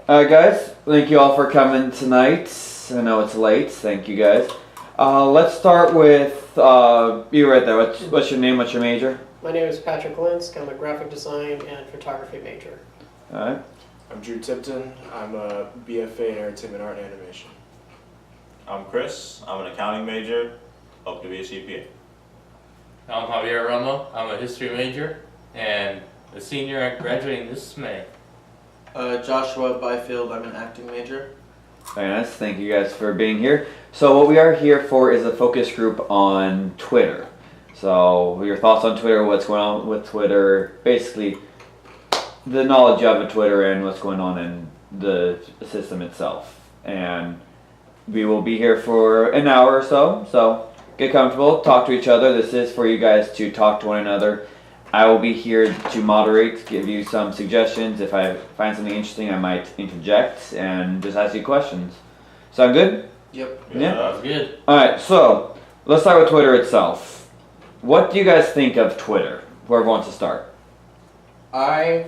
Guys, thank you all for coming tonight. I know it's late. Thank you guys. Let's start with you right there. What's your name? What's your major? My name is Patrick Linsk. I'm a graphic design and photography major. All right. I'm Drew Tipton. I'm a BFA in Entertainment Art and Animation. I'm Chris. I'm an accounting major. Hope to be a CPA. I'm Javier Romo. I'm a history major and a senior graduating this May. Joshua Byfield, I'm an acting major. Very nice. Thank you guys for being here. So what we are here for is a focus group on Twitter. So your thoughts on Twitter, what's going on with Twitter, basically the knowledge you have of Twitter and what's going on in the system itself. And we will be here for an hour or so. So get comfortable, talk to each other. This is for you guys to talk to one another. I will be here to moderate, give you some suggestions. If I find something interesting, I might interject and just ask you questions. Sound good? Yep. Yeah. That's good. Alright, so let's start with Twitter itself. What do you guys think of Twitter? Whoever wants to start. I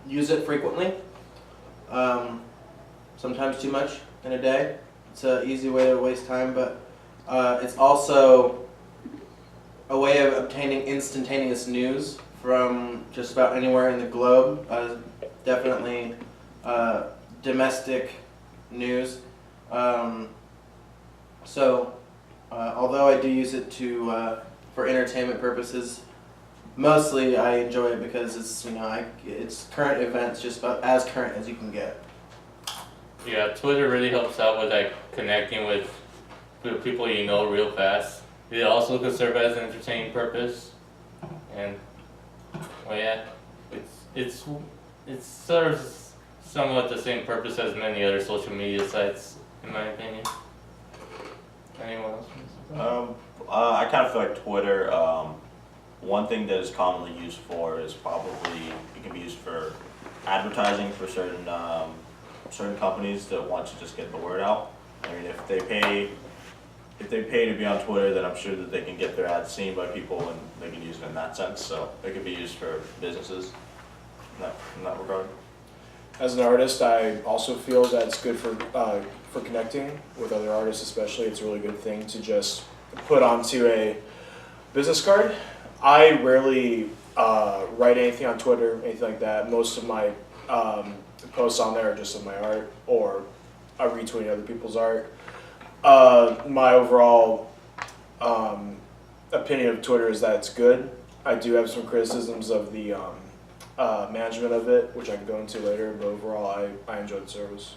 use it frequently. Sometimes too much in a day. It's an easy way to waste time, but it's also a way of obtaining instantaneous news from just about anywhere in the globe. Definitely domestic news. Although I do use it for entertainment purposes, mostly I enjoy it because it's current events, just about as current as you can get. Yeah, Twitter really helps out with connecting with people you know real fast. It also could serve as an entertaining purpose, and well, yeah, it serves somewhat the same purpose as many other social media sites, in my opinion. Anyone else? I kind of feel like Twitter, one thing that is commonly used for is probably, it can be used for advertising for certain companies that want to just get the word out. I mean, if they pay to be on Twitter, then I'm sure that they can get their ads seen by people and they can use it in that sense. So it could be used for businesses in that regard. As an artist, I also feel that it's good for connecting with other artists, especially. It's a really good thing to just put onto a business card. I rarely write anything on Twitter, anything like that. Most of my posts on there are just of my art, or I retweet other people's art. My overall opinion of Twitter is that it's good. I do have some criticisms of the management of it, which I can go into later, but overall I enjoy the service.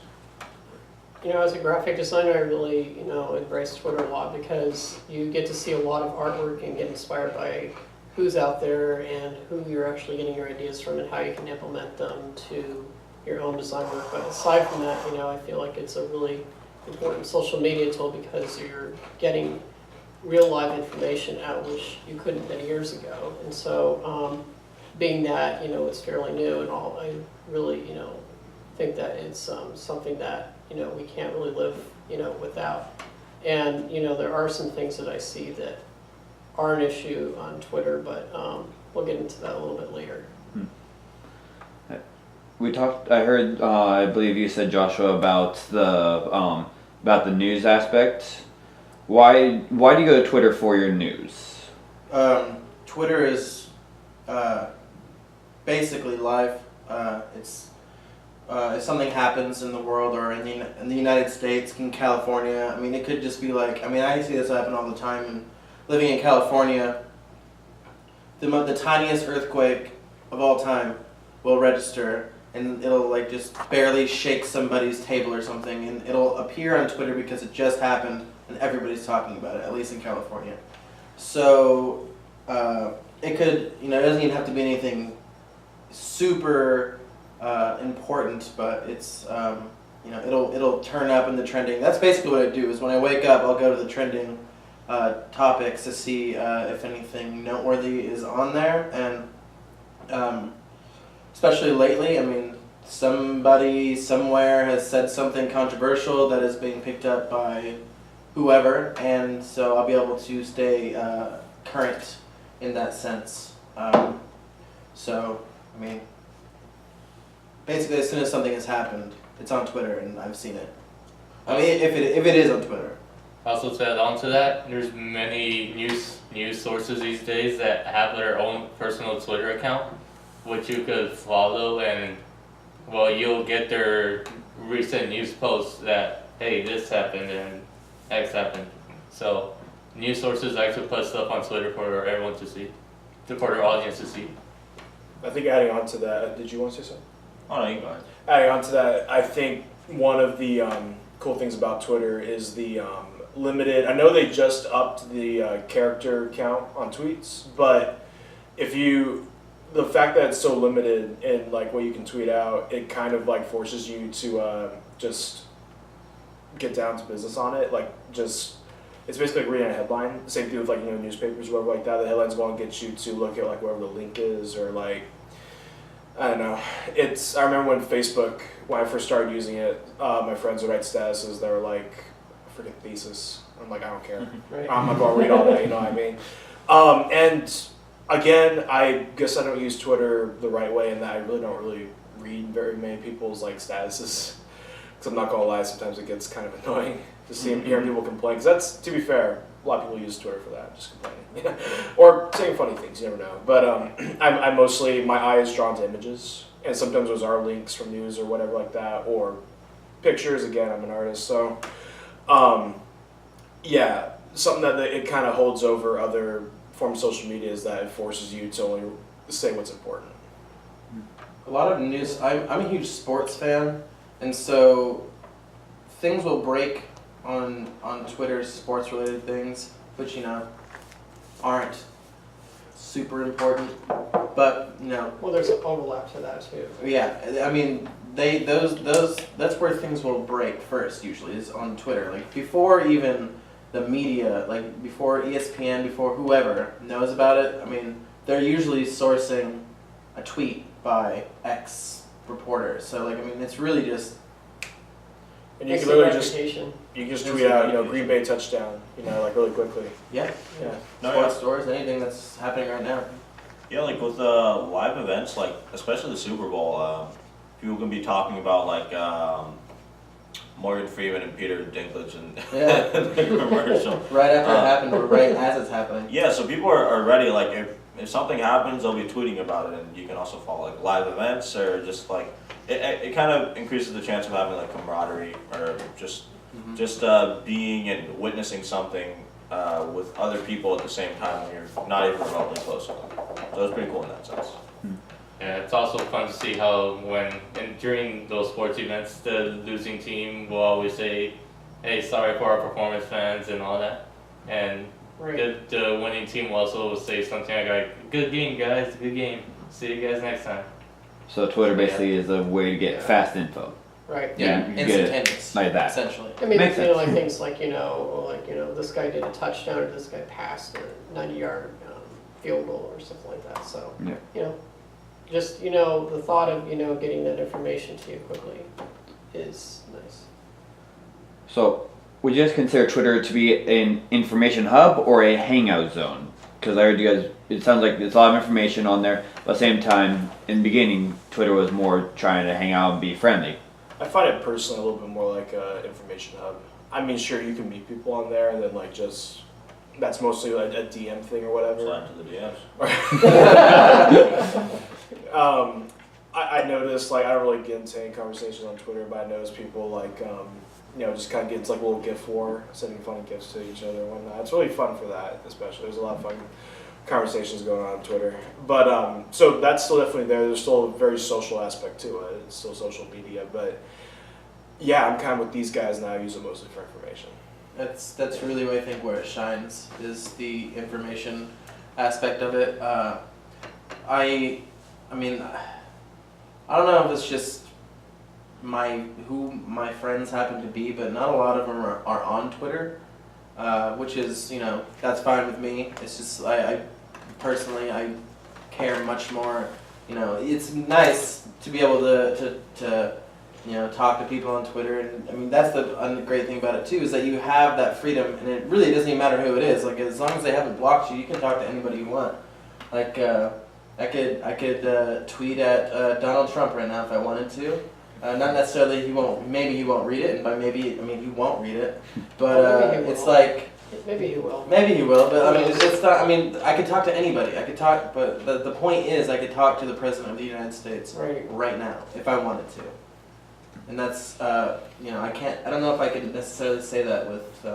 As a graphic designer, I really, embrace Twitter a lot because you get to see a lot of artwork and get inspired by who's out there and who you're actually getting your ideas from and how you can implement them to your own design work. But aside from that, I feel like it's a really important social media tool because you're getting real live information out, which you couldn't many years ago. And so being that, it's fairly new and all, I really, think that it's something that, we can't really live, without. And, there are some things that I see that are an issue on Twitter, but we'll get into that a little bit later. We talked. I heard. I believe you said, Joshua, about the news aspect. Why do you go to Twitter for your news? Twitter is basically live. If something happens in the world or in the United States, in California, I mean, it could just be like, I see this happen all the time. And living in California, the tiniest earthquake of all time will register, and it'll just barely shake somebody's table or something, and it'll appear on Twitter because it just happened, and everybody's talking about it, at least in California. So it could, it doesn't even have to be anything super important, but it's it'll turn up in the trending. That's basically what I do. Is when I wake up, I'll go to the trending topics to see if anything noteworthy is on there, and especially lately, somebody somewhere has said something controversial that is being picked up by whoever, and so I'll be able to stay current in that sense. basically as soon as something has happened, it's on Twitter, and I've seen it. I mean, if it is on Twitter. Also to add on to that, there's many news sources these days that have their own personal Twitter account, which you could follow, and well, you'll get their recent news posts that hey, this happened and X happened. So news sources like to put stuff on Twitter for everyone to see, for their audience to see. I think adding on to that, did you want to say something? Oh no, you go ahead. Adding on to that, I think one of the cool things about Twitter is the limited. I know they just upped the character count on tweets, but the fact that it's so limited in like what you can tweet out, it kind of like forces you to just get down to business on it. Like it's basically like reading a headline. Same thing with like newspapers or whatever like that. The headline's going to get you to look at like wherever the link is or like. I don't know. I remember when I first started using it, my friends would write statuses that were like, a freaking thesis. I'm like, I don't care. Right. I'm not going to read all that, you know what I mean? And again, I guess I don't use Twitter the right way in that I really don't really read very many people's like statuses. Because I'm not going to lie, sometimes it gets kind of annoying to hear people complain. Because that's, to be fair, a lot of people use Twitter for that, just complaining. Or saying funny things, you never know. But I mostly, my eye is drawn to images. And sometimes those are links from news or whatever like that. Or pictures, again, I'm an artist. So, yeah, something that it kind of holds over other forms of social media is that it forces you to only say what's important. A lot of news. I'm a huge sports fan, and so things will break on Twitter, sports related things, which aren't super important, but Well, there's an overlap to that too. yeah. I mean, that's where things will break first. Usually is on Twitter, like before even the media, like before ESPN, before whoever knows about it. I mean, they're usually sourcing a tweet by X reporter. So like, I mean, it's really just. And you It's can the literally reputation. you can just tweet out, Green Bay touchdown, like really quickly. Yeah. Yeah. No, Sports yeah. stores, anything that's happening right now. Yeah, like with live events, like especially the Super Bowl, people can be talking about like Morgan Freeman and Peter Dinklage and Yeah. the commercial. Right after it happened, or right as it's happening. Yeah, so people are ready. Like if something happens, they'll be tweeting about it, and you can also follow like live events or just like it kind of increases the chance of having like camaraderie or just being and witnessing something with other people at the same time when you're not even remotely close to them. So it's pretty cool in that sense. Yeah, it's also fun to see how during those sports events, the losing team will always say, "Hey, sorry for our performance, fans," and all that, and Right. the winning team will also say something like, "Good game, guys. Good game. See you guys next time." So Twitter basically is a way to get fast info. Right. Yeah. You get it Instantaneous. like that. Essentially. I mean, Makes sense. like things like this guy did a touchdown or this guy passed a 90-yard field goal or something like that. So Yeah. just the thought of getting that information to you quickly is nice. So, would you guys consider Twitter to be an information hub or a hangout zone? Because I heard you guys, it sounds like there's a lot of information on there, but at the same time, in the beginning, Twitter was more trying to hang out and be friendly. I find it personally a little bit more like an information hub. I mean, sure, you can meet people on there, and then like just that's mostly like a DM thing or whatever. Slide to the DMs. I noticed, like, I don't really get into any conversations on Twitter, but I notice people like just kind of get into like a little GIF war, sending funny GIFs to each other and whatnot. It's really fun for that, especially. There's a lot of fun conversations going on Twitter. But so that's still definitely there. There's still a very social aspect to it. It's still social media, but yeah, I'm kind of with these guys now. I use it mostly for information. That's really where I think where it shines is the information aspect of it. I mean, I don't know if it's just who my friends happen to be, but not a lot of them are on Twitter, which is that's fine with me. It's just I personally care much more. It's nice to be able to talk to people on Twitter, and I mean that's the great thing about it too is that you have that freedom, and it really doesn't even matter who it is. Like as long as they haven't blocked you, you can talk to anybody you want. Like I could tweet at Donald Trump right now if I wanted to. Not necessarily he won't. Maybe he won't read it, and by maybe I mean he won't read it. But Well, maybe he it's will. like Maybe he will. maybe he will. But I mean it's not. I mean I could talk to anybody. I could talk. But the point is I could talk to the president of the United States Right. now if I wanted to. And that's you know I can't. I don't know if I could necessarily say that with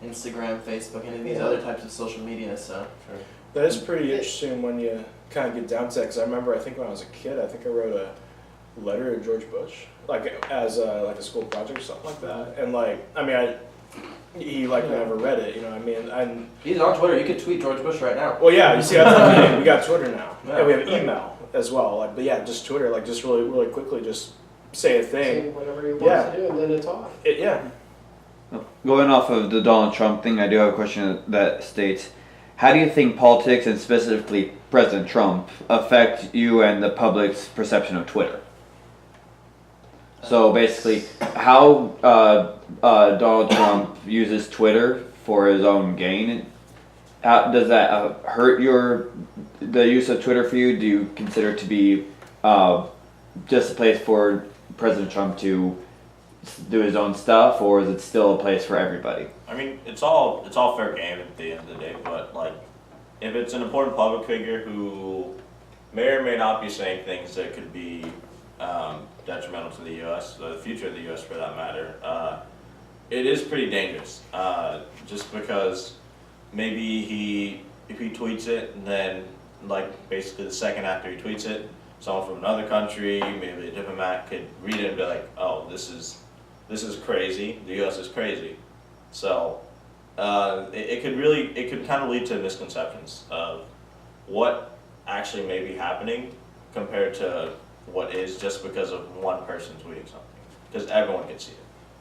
Instagram, Facebook, any of these Yeah. other types of social media. So That is pretty interesting when you kind of get down to it. Because I remember, I think when I was a kid, I think I wrote a letter to George Bush, like as like a school project or something like that. And like, I mean, he like never read it. You know, what I mean, and he's on Twitter. You could tweet George Bush right now. well, yeah, you see, that's what I mean. We got Twitter now, Yeah. and we have email as well. Like, but yeah, just Twitter. Like, just really quickly, just say a Say thing. whatever he wants Yeah. to do, and then it's off. Yeah. Going off of the Donald Trump thing, I do have a question that states, how do you think politics and specifically President Trump affect you and the public's perception of Twitter? So basically, how Donald Trump uses Twitter for his own gain, how does that hurt the use of Twitter for you? Do you consider it to be just a place for President Trump to do his own stuff, or is it still a place for everybody? I mean, it's all fair game at the end of the day, but like, if it's an important public figure who may or may not be saying things that could be detrimental to the U.S., the future of the U.S. for that matter, it is pretty dangerous. Just because maybe if he tweets it, and then like basically the second after he tweets it, someone from another country, maybe a diplomat, could read it and be like, oh, this is crazy. The U.S. is crazy. So it could kind of lead to misconceptions of what actually may be happening compared to what is, just because of one person tweeting something, because everyone can see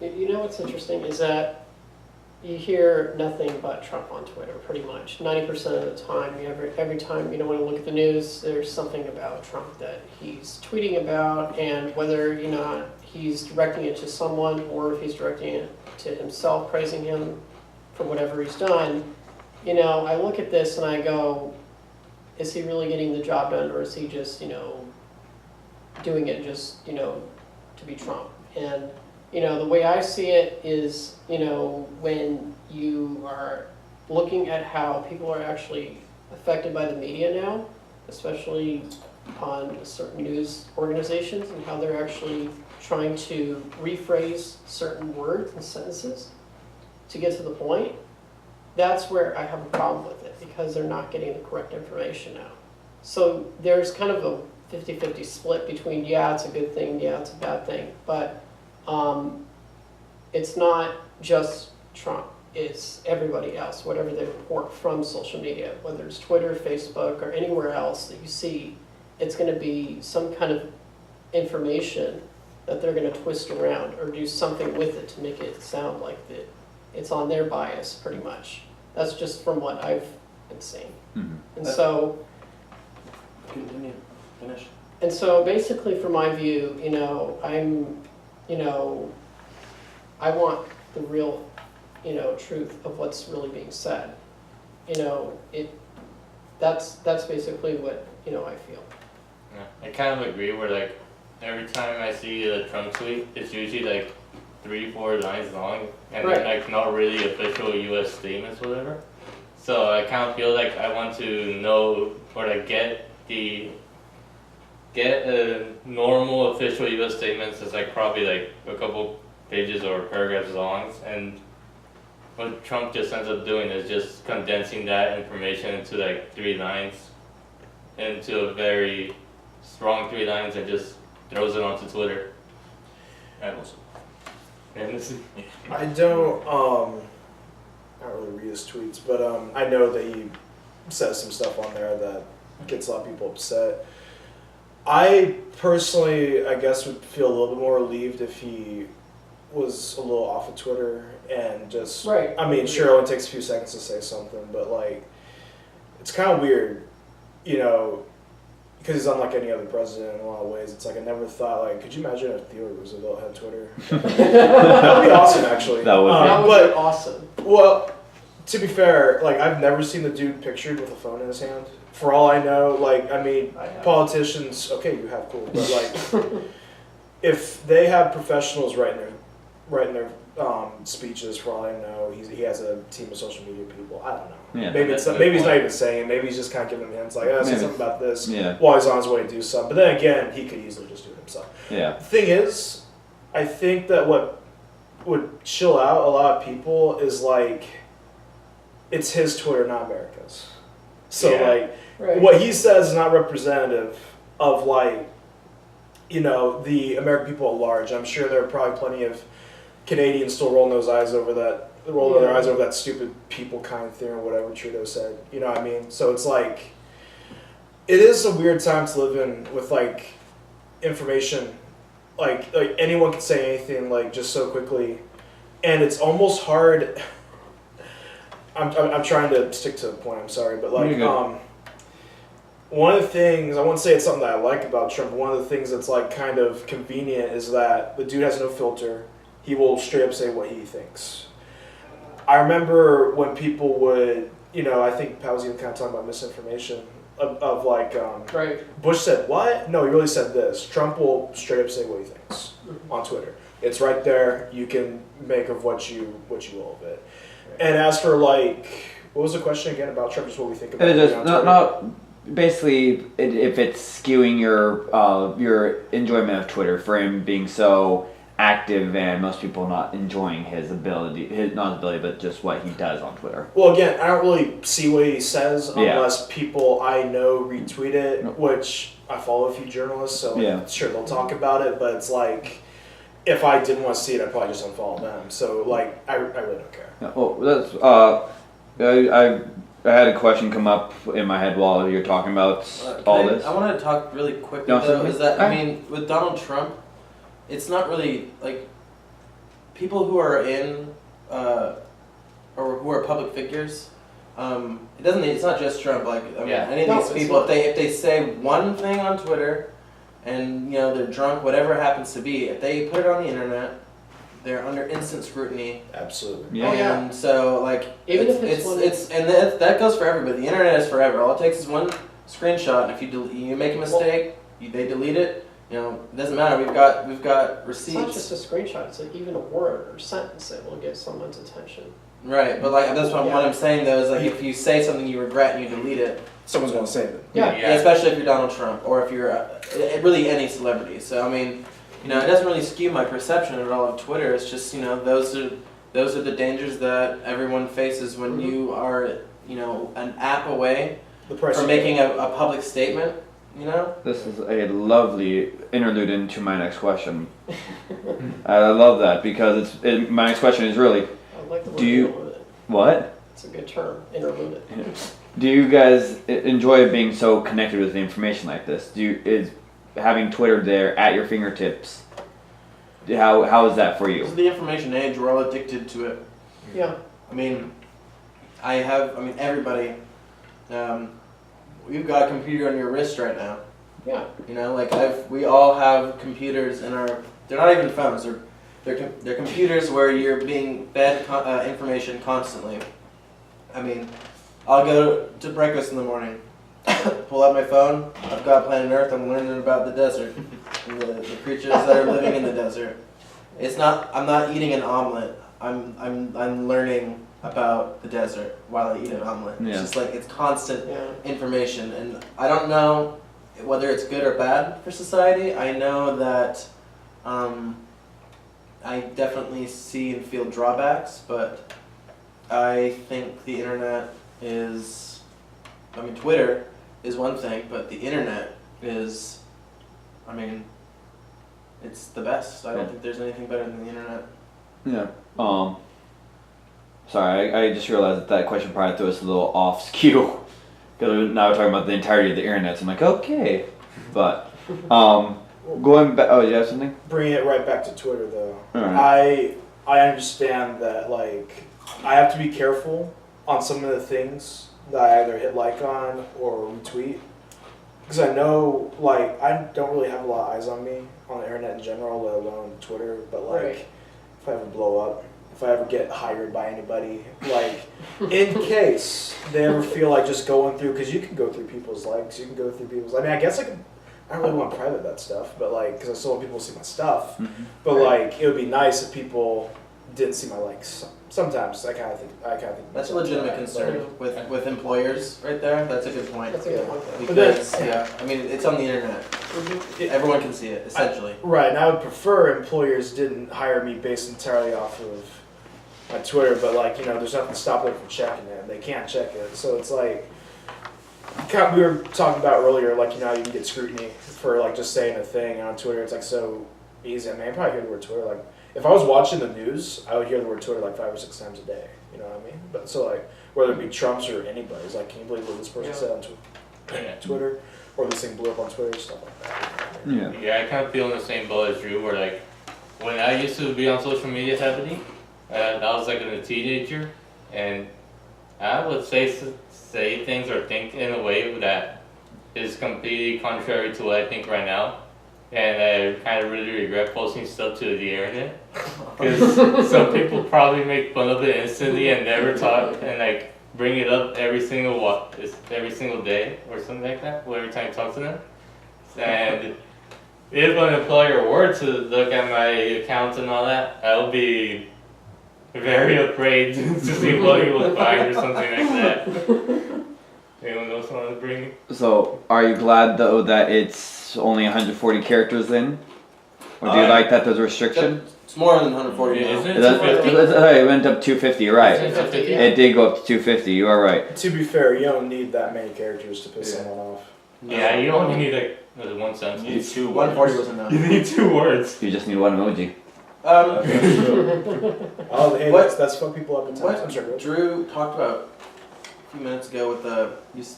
it. You know what's interesting is that you hear nothing but Trump on Twitter, pretty much. 90% of the time, every time you want to look at the news, there's something about Trump that he's tweeting about, and whether he's directing it to someone or if he's directing it to himself, praising him for whatever he's done. I look at this and I go, is he really getting the job done, or is he just doing it just to be Trump? And the way I see it is, when you are looking at how people are actually affected by the media now, especially on certain news organizations, and how they're actually trying to rephrase certain words and sentences to get to the point, that's where I have a problem with it, because they're not getting the correct information now. So there's kind of a 50-50 split between, yeah, it's a good thing, yeah, it's a bad thing, but it's not just Trump, it's everybody else, whatever they report from social media, whether it's Twitter, Facebook, or anywhere else that you see, it's going to be some kind of information that they're going to twist around or do something with it to make it sound like that it's on their bias, pretty much. That's just from what I've been seeing. Mm-hmm. And so, Continue. Finish. and so basically from my view, I want the real, truth of what's really being said. That's basically what, I feel. Yeah, I kind of agree where like every time I see a Trump tweet, it's usually like 3-4 lines long, and Right. they're like not really official U.S. statements, or whatever. So I kind of feel like I want to know or like get a normal official U.S. statements that's like probably like a couple pages or paragraphs long, and what Trump just ends up doing is just condensing that information into like 3 lines, into a very strong 3 lines, and just throws it onto Twitter. And listen. And this is, I don't really read his tweets, but I know that he says some stuff on there that gets a lot of people upset. I personally, I guess, would feel a little bit more relieved if he was a little off of Twitter and just, Right. I mean, sure, it only takes a few seconds to say something, but like, it's kind of weird, because he's unlike any other president in a lot of ways. It's like I never thought, like, could you imagine if Theodore Roosevelt had Twitter? That would be awesome, actually. That would be. That would but be awesome. well, to be fair, like I've never seen the dude pictured with a phone in his hand. For all I know, like I mean, I have. politicians. Okay, you have cool, but like if they have professionals writing their speeches, for all I know, he has a team of social media people. I don't know. Yeah. Maybe That's it's a good maybe he's not point. even saying. Maybe he's just kind of giving them hints, like, "Oh, say Maybe. something about this." Yeah. While he's on his way to do something. But then again, he could easily just do it himself. Yeah. The thing is, I think that what would chill out a lot of people is like, it's his Twitter, not America's. So Yeah. like, Right. what he says is not representative of like, you know, the American people at large. I'm sure there are probably plenty of Canadians still rolling their eyes over that stupid people kind of thing or whatever Trudeau said. You know what I mean? So it's like, it is a weird time to live in with like information, like anyone can say anything like just so quickly, and it's almost hard. I'm trying to stick to the point. I'm sorry, but like You're good. one of the things I wouldn't say it's something that I like about Trump. But one of the things that's like kind of convenient is that the dude has no filter. He will straight up say what he thinks. I remember when people would, you know, I think Pat was even kind of talking about misinformation of like, Right. Bush said what? No, he really said this. Trump will straight up say what he thinks on Twitter. It's right there. You can make of what you will of it. And as for like, what was the question again about Trump? Just what we think about It him is on just Twitter? not basically if it's skewing your enjoyment of Twitter for him being so active and most people not enjoying his ability, not his ability, but just what he does on Twitter. Well, again, I don't really see what he says Yeah. unless people I know retweet it, No. which I follow a few journalists, so like, Yeah. sure they'll talk about it, but it's like, if I didn't want to see it, I'd probably just unfollow them. So like, I really don't care. Yeah, well, that's I had a question come up in my head while you're talking about all this. I want to talk really quickly No, though. certainly. Is that I Alright. mean, with Donald Trump, it's not really like people who are in or who are public figures. It doesn't. It's not just Trump. Like I mean, Yeah. any of No, these it's people, not. if they say one thing on Twitter, and you know they're drunk, whatever it happens to be, if they put it on the internet, they're under instant scrutiny. Absolutely. Yeah. Oh, yeah. And so like Even it's, if it's one- it's and that goes for everybody. The internet is forever. All it takes is one screenshot, and if you make a mistake, they delete it. You know, it doesn't matter. We've got It's not receipts. just a screenshot. It's like even a word or sentence that will get someone's attention. Right, but like that's what Yeah. I'm saying though is like if you say something you regret and you delete it, Someone's gonna save it. Yeah. especially if you're Donald Trump or if you're really any celebrity. So I mean, you know, it doesn't really skew my perception at all of Twitter. It's just you know those are the dangers that everyone faces when you are you know an app away The price from of making a public statement. You know. This is a lovely interlude into my next question. I love that because my next question is really, I like the word Do you- interlude. what? It's a good term, interlude. Do you guys enjoy being so connected with the information like this? Is having Twitter there at your fingertips? How is that for This you? is the information age. We're all addicted to it. Yeah. I mean, everybody. We've got a computer on your wrist right now. Yeah. You know, like we all have computers in our. They're not even phones. They're computers where you're being fed information constantly. I mean, I'll go to breakfast in the morning, pull out my phone. I've got Planet Earth. I'm learning about the desert, and the creatures that are living in the desert. It's not. I'm not eating an omelet. I'm learning about the desert while I eat an omelet. Yeah. It's just like it's constant Yeah. information, and I don't know whether it's good or bad for society. I know that I definitely see and feel drawbacks, but I think the internet is, I mean, Twitter is one thing, but the internet is, I mean, it's the best. I don't Yeah. think there's anything better than the internet. Yeah. Sorry, I just realized that question probably threw us a little off skew because now we're talking about the entirety of the internet. So I'm like, okay, but going back. Oh, you have something? Bringing it right back to Twitter though. Alright. I understand that like I have to be careful on some of the things that I either hit like on or retweet because I know like I don't really have a lot of eyes on me on the internet in general, let alone Twitter. But like Right. if I ever blow up if I ever get hired by anybody, like in case they ever feel like just going through, because you can go through people's likes, you can go through people's. I mean, I guess I don't really want to private that stuff, but like, because I still want people to see my stuff. But like, it would be nice if people didn't see my likes. Sometimes I kind of think That's a legitimate concern with employers, right there. That's a good point. That's a good point. Because I mean, it's on the internet. Everyone can see it essentially. Right, and I would prefer employers didn't hire me based entirely off of my Twitter, but like, you know, there's nothing to stop them from checking it, and they can't check it. So it's like, we were talking about earlier, like, you know, how you can get scrutiny for like just saying a thing on Twitter. It's like so easy. I mean, I probably hear the word Twitter like, if I was watching the news, I would hear the word Twitter like 5 or 6 times a day. You know what I mean? But so like, whether it be Trump's or anybody's, like, can you believe what this person said on Twitter, or this thing blew up on Twitter, stuff like that. Yeah. Yeah, I kind of feel in the same boat as Drew, where like, when I used to be on social media heavily, I was like a teenager, and I would say things or think in a way that is completely contrary to what I think right now. And I kind of really regret posting stuff to the internet, because some people probably make fun of it instantly and never talk and like bring it up every single day or something like that. Every time I talk to them, and if an employer were to look at my account and all that, I would be very afraid to see what he would find or something like that. Anyone else want to bring? So, are you glad though that it's only 140 characters then? Or do you like that there's a restriction? It's more than 140 now. Isn't it 250? It went up 250, right. Isn't it 250? It did go up to 250, you are right. To be fair, you don't need that many characters to piss someone off. Yeah, you only need like one sentence. You need 2 140 words. was enough. You need 2 words. You just need one emoji. Oh, hey, What- that's fuck people up at times. What I'm sorry. Drew talked about a few minutes ago with the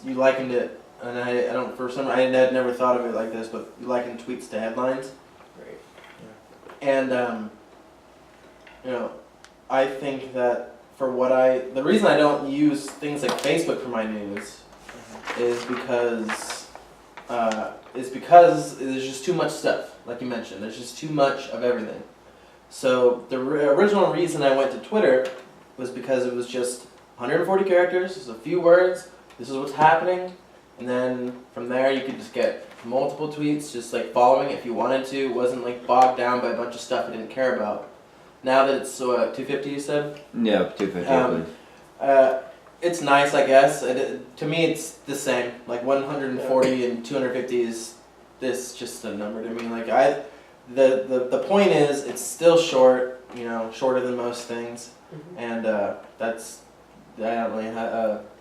you likened it, and I don't for some I had never thought of it like this, but you likened tweets to headlines. Right. And you know, I think that the reason I don't use things like Facebook for my news is because there's just too much stuff, like you mentioned. There's just too much of everything. So the original reason I went to Twitter was because it was just 140 characters, just a few words. This is what's happening, and then from there you could just get multiple tweets, just like following it if you wanted to. It wasn't like bogged down by a bunch of stuff you didn't care about. Now that it's 250, you said. Yeah, 250. I believe. It's nice, I guess. To me, it's the same. Like 140 and 250 is just a number to me. Like the point is, it's still short. You know, shorter than most things, and that's. I don't really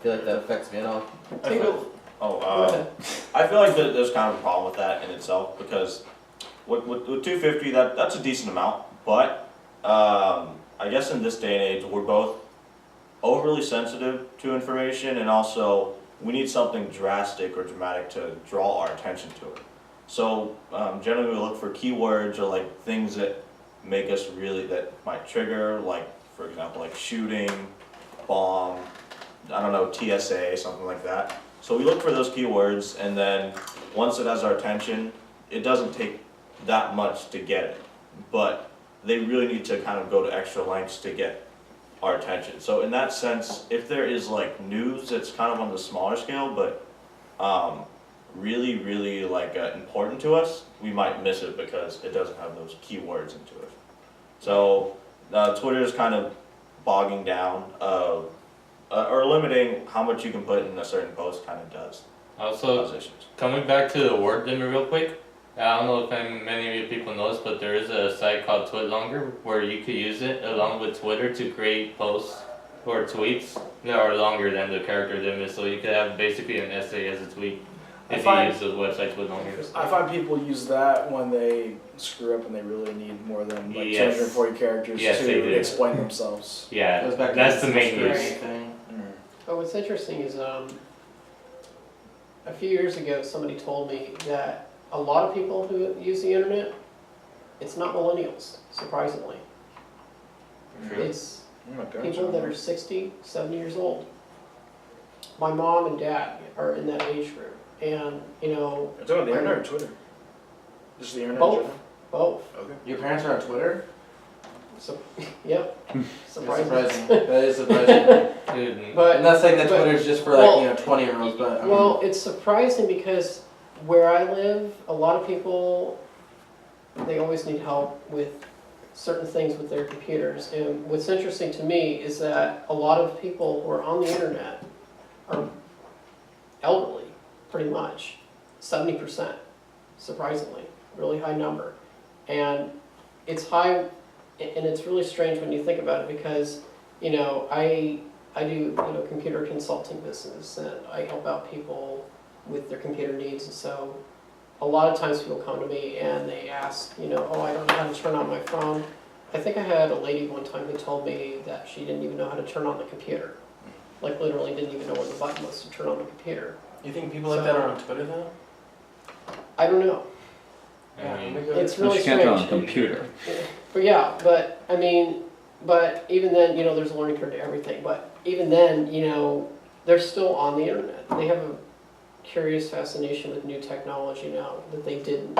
feel like that affects me at all. Go ahead. I feel like there's kind of a problem with that in itself, because with 250, that's a decent amount, but I guess in this day and age, we're both overly sensitive to information, and also we need something drastic or dramatic to draw our attention to it. So generally we look for keywords or like things that make us that might trigger, like for example, like shooting, bomb, I don't know, TSA, something like that. So we look for those keywords, and then once it has our attention, it doesn't take that much to get it, but they really need to kind of go to extra lengths to get our attention. So in that sense, if there is like news that's kind of on the smaller scale, but really, really like important to us, we might miss it because it doesn't have those keywords into it. So Twitter is kind of bogging down or limiting how much you can put in a certain post kind of does. Also, coming back to the word limit real quick, I don't know if many of you people know this, but there is a site called TwitLonger where you could use it along with Twitter to create posts or tweets that are longer than the character limit, so you could have basically an essay as a tweet if you use those websites TwitLonger. I find people use that when they screw up and they really need more than like 240 characters to explain themselves. Yeah, Goes back to that's the main use. thing. But what's interesting is a few years ago somebody told me that a lot of people who use the internet, it's not millennials, surprisingly. True. It's people that are 60, 70 years old. My mom and dad are in that age group, and you know. Are you talking about the internet or Twitter? Just the internet? Both. Okay. Your parents are on Twitter? So, yep. It's Surprising. surprising. That is surprising. Dude, But I'm not saying that but- Twitter's just for well, 20-year-olds, but I mean, Well, it's surprising because where I live, a lot of people, they always need help with certain things with their computers. And what's interesting to me is that a lot of people who are on the internet are elderly, pretty much, 70%, surprisingly, really high number. And it's high, and it's really strange when you think about it because, you know, I do, you know, computer consulting business, and I help out people with their computer needs, and so a lot of times people come to me and they ask, you know, oh, I don't know how to turn on my phone. I think I had a lady one time who told me that she didn't even know how to turn on the computer. Like literally didn't even know where the button was to turn on the computer. you think people like that are on Twitter though? I don't know. I mean, It's Well, really she can't turn on a strange. computer. But yeah, but I mean, but even then, you know, there's a learning curve to everything. But even then, you know, they're still on the internet. They have a curious fascination with new technology now that they didn't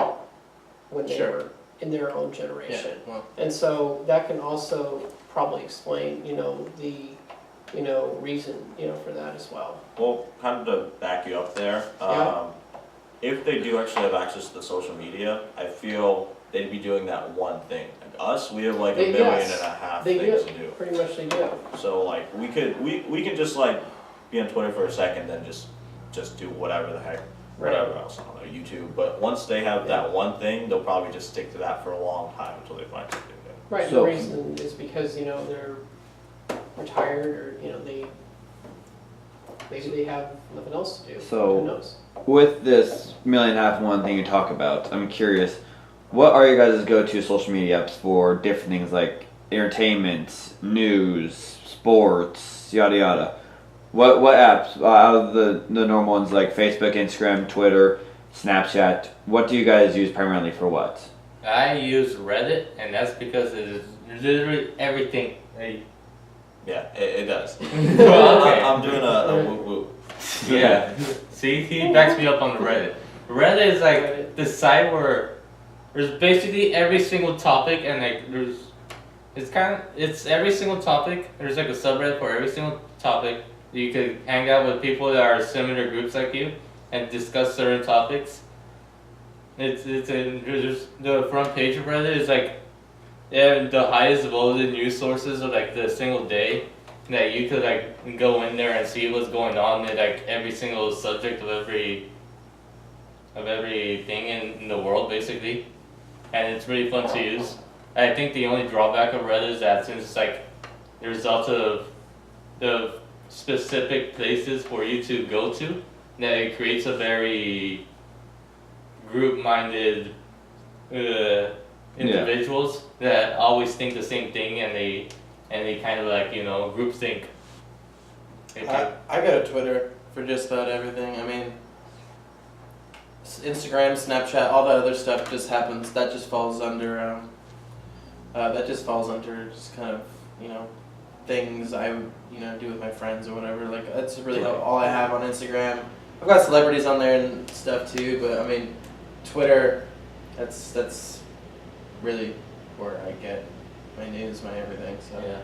when they Sure. were in their own Yeah. generation. Well, And so that can also probably explain, you know, the, you know, reason, you know, for that as well. Well, kind of to back you up there, Yeah. if they do actually have access to the social media, I feel they'd be doing that one thing. Like us, we have like They- a million yes, and a half they things do. to do. Pretty much they do. So like we can just like be on Twitter for a second, then just do whatever the heck, whatever else, I don't know, YouTube. But once they have that one thing, they'll probably just stick to that for a long time until they find something new. Right, So- the reason is because, you know, they're retired or, you know, maybe they have nothing else to do. So- Who knows? With this million and a half one thing you talk about, I'm curious, what are your guys' go-to social media apps for different things like entertainment, news, sports, yada yada? What apps out of the normal ones like Facebook, Instagram, Twitter, Snapchat? What do you guys use primarily for what? I use Reddit, and that's because it is literally everything. Yeah, it does. Well, okay. I'm doing a woo woo. Yeah. See, he backs me up on the Reddit. Reddit is like the site where there's basically every single topic, and like it's every single topic. There's like a subreddit for every single topic. You could hang out with people that are similar groups like you and discuss certain topics. There's the front page of Reddit is like the highest voted news sources of like the single day that you could like go in there and see what's going on in like every single subject of everything in the world basically, and it's really fun to use. I think the only drawback of Reddit is that since it's like the result of the specific places for you to go to, that it creates a very group-minded individuals that always think the same thing, and they kind of like, you know, group think. I go to Twitter for just about everything. I mean, Instagram, Snapchat, all that other stuff just happens. That just falls under. Just kind of, you know, things I would, you know, do with my friends or whatever. Like that's really all I have on Instagram. I've got celebrities on there and stuff too, but I mean, Twitter, that's really where I get my news, my everything. So Yeah.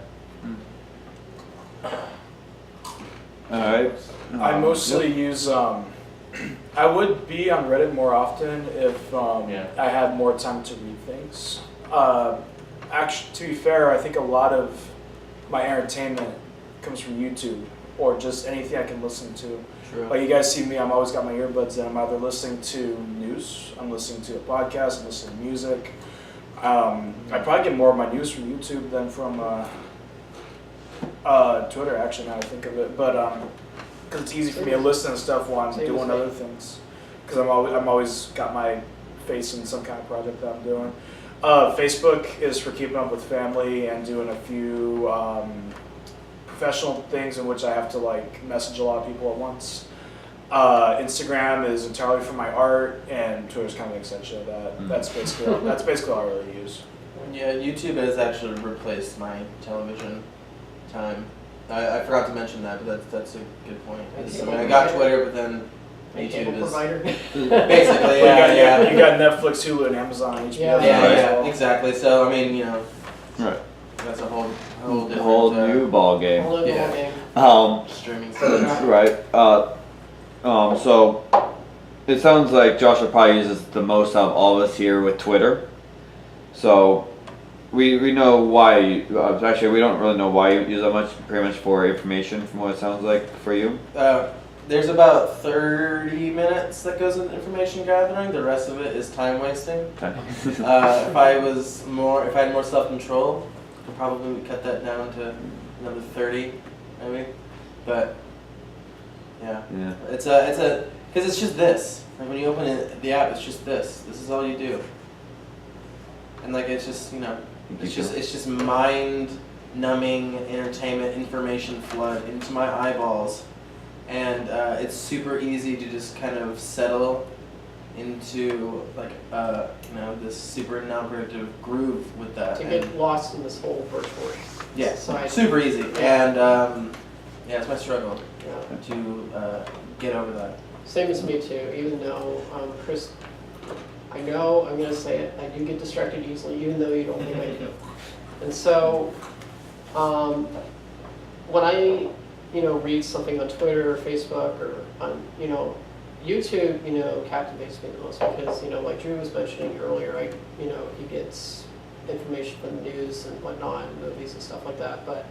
Alright. I mostly use. I would be on Reddit more often if Yeah. I had more time to read things. Actually, to be fair, I think a lot of my entertainment comes from YouTube or just anything I can listen to. true. Like you guys see me, I'm always got my earbuds in. I'm either listening to news, I'm listening to a podcast, I'm listening to music. I probably get more of my news from YouTube than from Twitter. Actually, now I think of it, but because it's easy for me to listen to stuff while I'm Same as doing me. other things. Because I'm always got my face in some kind of project that I'm doing. Facebook is for keeping up with family and doing a few professional things in which I have to like message a lot of people at once. Instagram is entirely for my art, and Twitter's kind of an extension of that. Mm. That's basically all I really use. Yeah, YouTube has actually replaced my television time. I forgot to mention that, but that's a good point. I mean, I got Twitter, but then A YouTube cable is provider. basically Well, yeah. you got Netflix, Hulu, and Amazon, HBO. Yeah. Yeah, as yeah, well. exactly. So I mean, you know, Right. That's a whole different new ball game. Whole Yeah. ball game. streaming That's service. right. So it sounds like Joshua probably uses the most out of all of us here with Twitter. So we know why. Actually, we don't really know why you use that much. Pretty much for information, from what it sounds like for you. There's about 30 minutes that goes into information gathering. The rest of it is time wasting. If I had more self-control, I could probably cut that down to another 30, maybe. But yeah, Yeah. because it's just this. Like when you open the app, it's just this. This is all you do. And like it's just it's just mind-numbing entertainment information flood into my eyeballs. And it's super easy to just kind of settle into like this super non-productive groove with that. To get lost in this whole virtual society. Super easy. And it's my struggle Yeah. to get over that. Same as me too, even though, Chris, I know, I'm gonna say it, I do get distracted easily, even though you don't think I do. And so, when I, read something on Twitter or Facebook or on, YouTube, captivates me the most because, like Drew was mentioning earlier, he gets information from the news and whatnot, and movies and stuff like that. But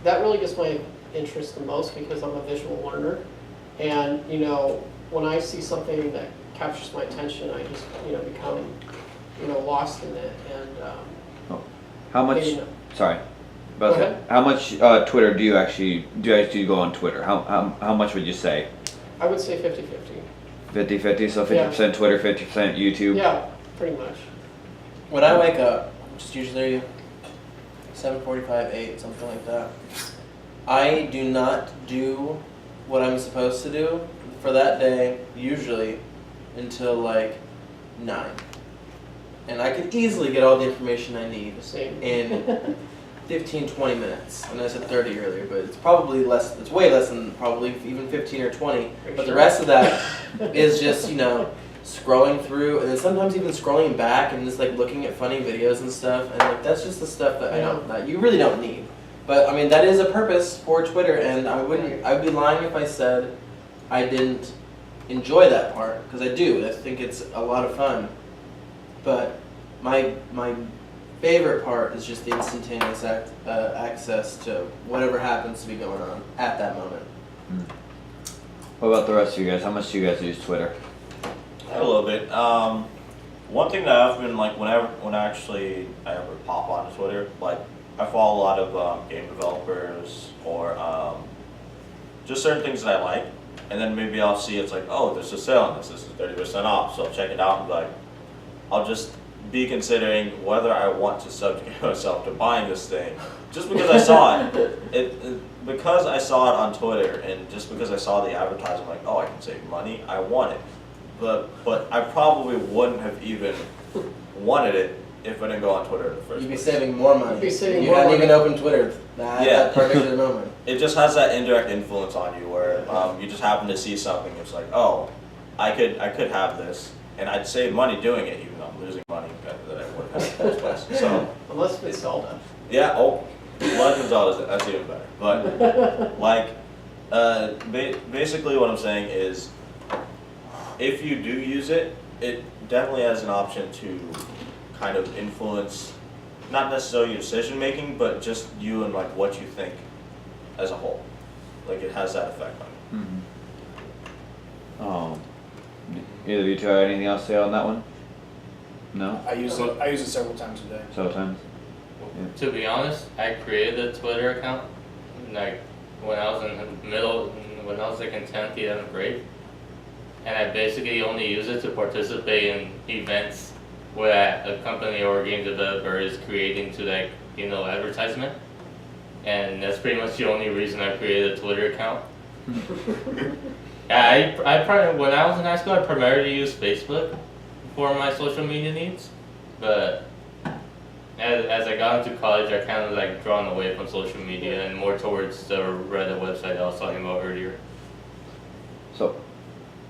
that really gets my interest the most because I'm a visual learner. And, when I see something that captures my attention, I just, become, lost in it. And How much? Sorry. Go ahead. How much Twitter do you actually go on Twitter? How much would you say? I would say 50-50. 50-50, so 50% Twitter, 50% YouTube. Yeah, pretty much. When I wake up, just usually 7:45, 8, something like that, I do not do what I'm supposed to do for that day, usually, until like 9. And I could easily get all the information I need Same. in 15, 20 minutes. And I said 30 earlier, but it's probably less, it's way less than probably even 15 or 20. But the rest of that is just, scrolling through, and then sometimes even scrolling back and just like looking at funny videos and stuff. And like that's just the stuff that you really don't need. But I mean, that is a purpose for Twitter, and I would be lying if I said I didn't enjoy that part, because I do. I think it's a lot of fun. But my favorite part is just the instantaneous access to whatever happens to be going on at that moment. What about the rest of you guys? How much do you guys use Twitter? A little bit. One thing that I've been like when I ever pop onto Twitter, like I follow a lot of game developers or just certain things that I like, and then maybe I'll see it's like, oh, there's a sale on this. This is 30% off, so I'll check it out and be like, I'll just be considering whether I want to subjugate myself to buying this thing, just because I saw it. Because I saw it on Twitter, and just because I saw the advertisement, like, oh, I can save money, I want it. But I probably wouldn't have even wanted it if I didn't go on Twitter in the first You'd be place. saving more money. You'd be saving you more hadn't money. even opened Twitter that particular moment. It just has that indirect influence on you, where you just happen to see something. It's like, oh, I could have this, and I'd save money doing it, even though I'm losing money that I wouldn't have in the first place. So Unless it's Zelda. yeah, Legend of Zelda, that's even better. But like, basically, what I'm saying is, if you do use it, it definitely has an option to kind of influence, not necessarily your decision making, but just you and like what you think as a whole. Like it has that effect on you. Either of you two have anything else to say on that one? No? I use it several times a day. Sometimes? To be honest, I created a Twitter account like when I was in when I was like in 10th, 11th grade. And I basically only use it to participate in events where a company or a game developer is creating to like, advertisement. And that's pretty much the only reason I created a Twitter account. Yeah, I probably, when I was in high school, I primarily used Facebook for my social media needs. But as I got into college, I kind of like drawn away from social media and more towards the Reddit website I was talking about earlier. So,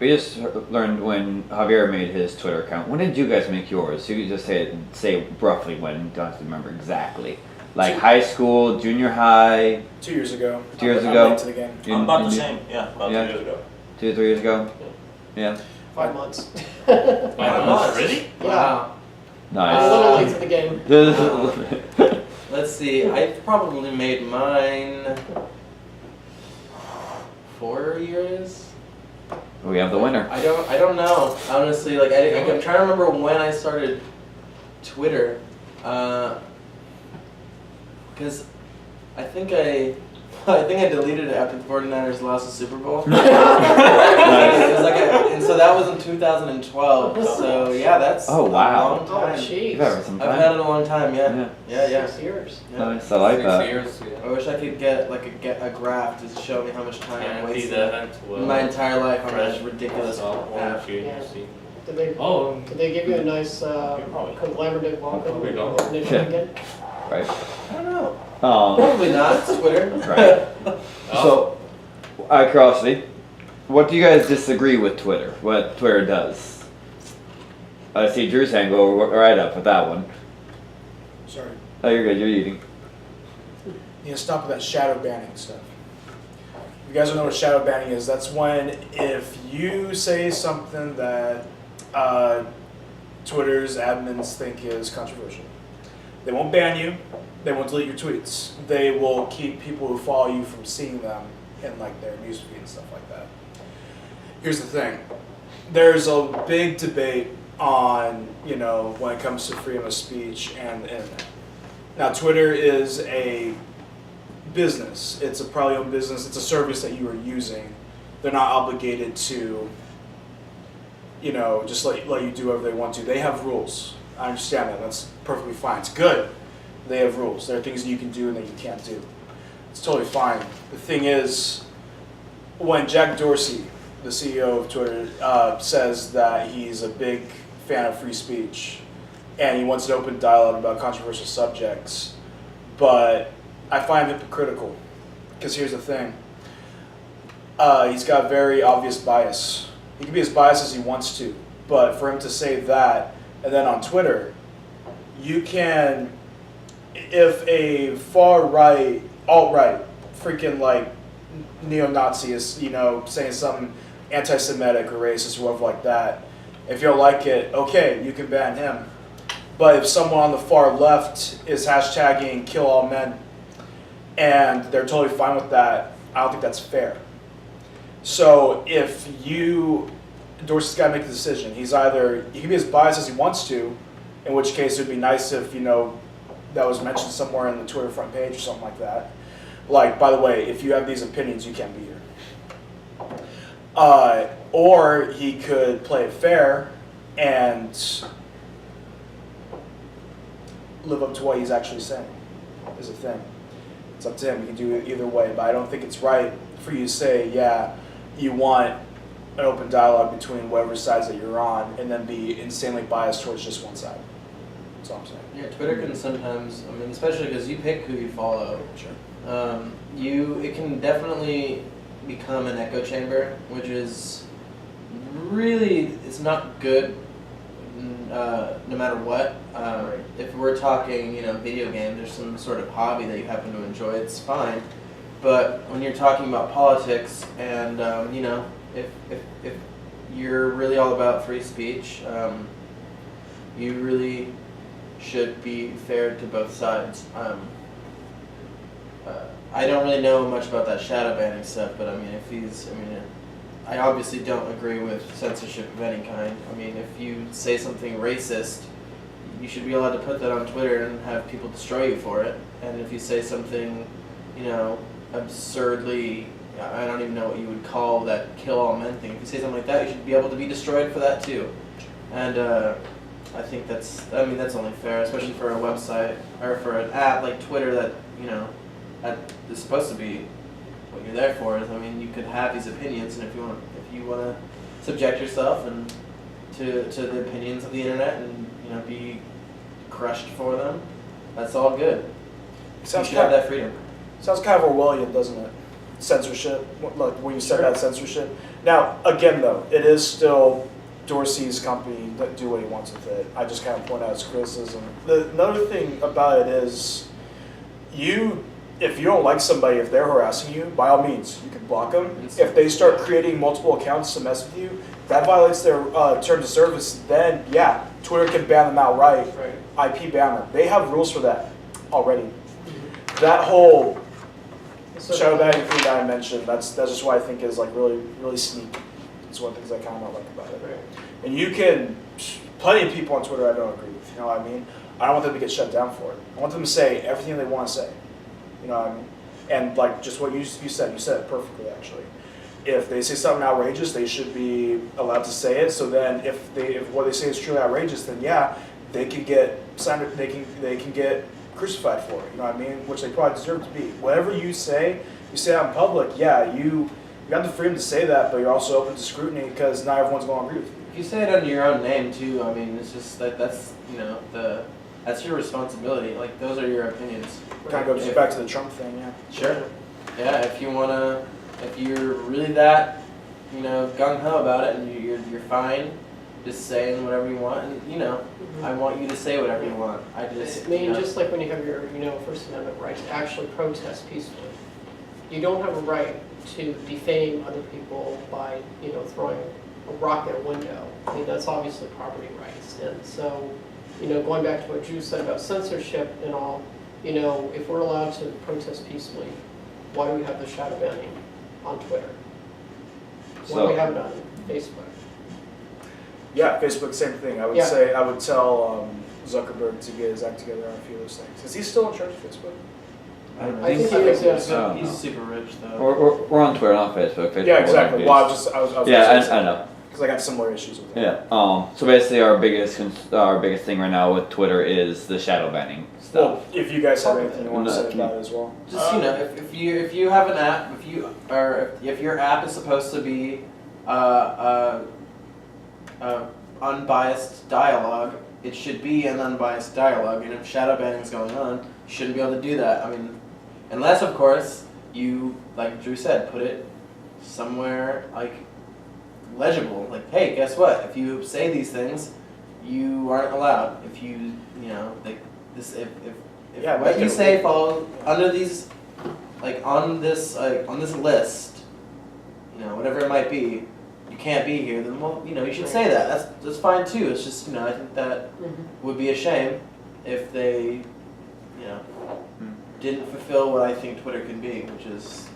we just learned when Javier made his Twitter account. When did you guys make yours? You could just say roughly when. You don't have to remember exactly. Like high school, junior high, 2 years ago. 2 years I'm ago. late to the game. You- I'm about you the knew- same, yeah, about Yeah. 2 years ago. 2 or 3 years ago. Yeah, 5 months. 5 months, really? Yeah. Wow. I'm nice. a little late to the game. Let's see. I probably made mine 4 years. We have the winner. I don't know. Honestly, like I'm trying to remember when I started Twitter, because I think I deleted it after the 49ers lost the Super Bowl. It was like and so that was in 2012. So yeah, that's Oh, wow. a long Oh, time. jeez. You've had some I've had time. it a long time. Yeah. Yeah. 6 years. Yeah. Nice, I like 6 that. years, yeah. I wish I could get like a graph to show me how much time I And wasted 11, in 12. my entire life on fresh that ridiculous sophomore, app. junior, Yeah. senior. Did they, Oh, did they give you a nice Probably. collaborative welcome Probably don't. initially Yeah. again? Right. I don't know. Um, Probably not. It's Twitter. right. oh, So, out of curiosity, what do you guys disagree with Twitter? What Twitter does? I see Drew's hand go right up with that one. Sorry. Oh, you're good. You're eating. You need to stop with that shadow banning stuff. If you guys don't know what shadow banning is, that's when if you say something that Twitter's admins think is controversial, they won't ban you, they won't delete your tweets. They will keep people who follow you from seeing them in like their newsfeed and stuff like that. Here's the thing. There's a big debate on, when it comes to freedom of speech and the internet. Now, Twitter is a business. It's a privately owned business. It's a service that you are using. They're not obligated to, just let you do whatever they want to. They have rules. I understand that. That's perfectly fine. It's good. They have rules. There are things that you can do and that you can't do. It's totally fine. The thing is, when Jack Dorsey, the CEO of Twitter, says that he's a big fan of free speech and he wants an open dialogue about controversial subjects, but I find him hypocritical, because here's the thing. He's got very obvious bias. He can be as biased as he wants to, but for him to say that, and then on Twitter, you can, if a far-right, alt-right, freaking like neo-Nazi is, saying something anti-Semitic or racist or whatever like that, if you don't like it, okay, you can ban him. But if someone on the far left is hashtagging kill all men, and they're totally fine with that, I don't think that's fair. So if Dorsey's got to make the decision. He can be as biased as he wants to, in which case it would be nice if, that was mentioned somewhere in the Twitter front page or something like that. Like, by the way, if you have these opinions, you can't be here. Or he could play it fair and live up to what he's actually saying is a thing. It's up to him. He can do it either way, but I don't think it's right for you to say, yeah, you want an open dialogue between whatever sides that you're on and then be insanely biased towards just one side. That's all I'm saying. Yeah, Twitter can sometimes, especially because you pick who you follow. Sure. It can definitely become an echo chamber, which is really, it's not good, no matter what. If we're talking, video games or some sort of hobby that you happen to enjoy, it's fine. But when you're talking about politics and, if you're really all about free speech, you really should be fair to both sides. I don't really know much about that shadow banning stuff, but I obviously don't agree with censorship of any kind. If you say something racist, you should be allowed to put that on Twitter and have people destroy you for it. And if you say something, absurdly, I don't even know what you would call that kill all men thing. If you say something like that, you should be able to be destroyed for that too. And I think that's only fair, especially for a website or for an app like Twitter that that is supposed to be what you're there for. You could have these opinions, and if you want to subject yourself and to the opinions of the internet and be crushed for them, that's all good. You should have that freedom. Sounds kind of Orwellian, doesn't it? Censorship, like when you said that censorship. Now, again though, it is still Dorsey's company that do what he wants with it. I just kind of point out his criticism. Another thing about it is, if you don't like somebody, if they're harassing you, by all means, you can block them. If they start creating multiple accounts to mess with you, that violates their terms of service. Then yeah, Twitter can ban them outright. Right. IP ban them. They have rules for that already. That whole So shadow banning thing that I mentioned, that's just what I think is like really really sneaky. It's one of the things I kind of don't like about it. Right. And you can, plenty of people on Twitter I don't agree with. You know what I mean? I don't want them to get shut down for it. I want them to say everything they want to say. You know what I mean? And like just what you said it perfectly actually. If they say something outrageous, they should be allowed to say it. So then, if what they say is truly outrageous, then yeah, they can get they can get crucified for it. You know what I mean? Which they probably deserve to be. Whatever you say out in public. Yeah, you got the freedom to say that, but you're also open to scrutiny because not everyone's going to agree with you. If you say it under your own name too, I mean, it's just that's that's your responsibility. Like those are your opinions. Kind of goes back to the Trump thing, yeah. Sure. Yeah, if you're really that, gung ho about it, and you're fine, just saying whatever you want, and I want you to say whatever you want. I just. I mean, just like when you have your, First Amendment right to actually protest peacefully, you don't have a right to defame other people by, throwing a rock at a window. I mean, that's obviously property rights, and so, going back to what Drew said about censorship and all, if we're allowed to protest peacefully, why do we have the shadow banning on Twitter? Why do we have it on Facebook? Yeah, Facebook, same thing. I would say, I would tell Zuckerberg to get his act together on a few of those things. Is he still in charge of Facebook? I think he is, yeah. He's super rich though. We're on Twitter, not Facebook. Facebook Yeah, exactly. Well, I was yeah, I know. Because I got similar issues with it. Yeah. So basically, our biggest thing right now with Twitter is the shadow banning stuff. Well, if you guys have anything you want to say about it as well. Just if you have an app, if your app is supposed to be unbiased dialogue, it should be an unbiased dialogue. And if shadow banning is going on, you shouldn't be able to do that. I mean, unless of course you, like Drew said, put it somewhere like legible. Like, hey, guess what? If you say these things, you aren't allowed. If you, like this, if what you say falls under these, like on this list, whatever it might be, you can't be here. Then well, you should say that. That's fine too. It's just, I think that would be a shame if they, didn't fulfill what I think Twitter can be, which is,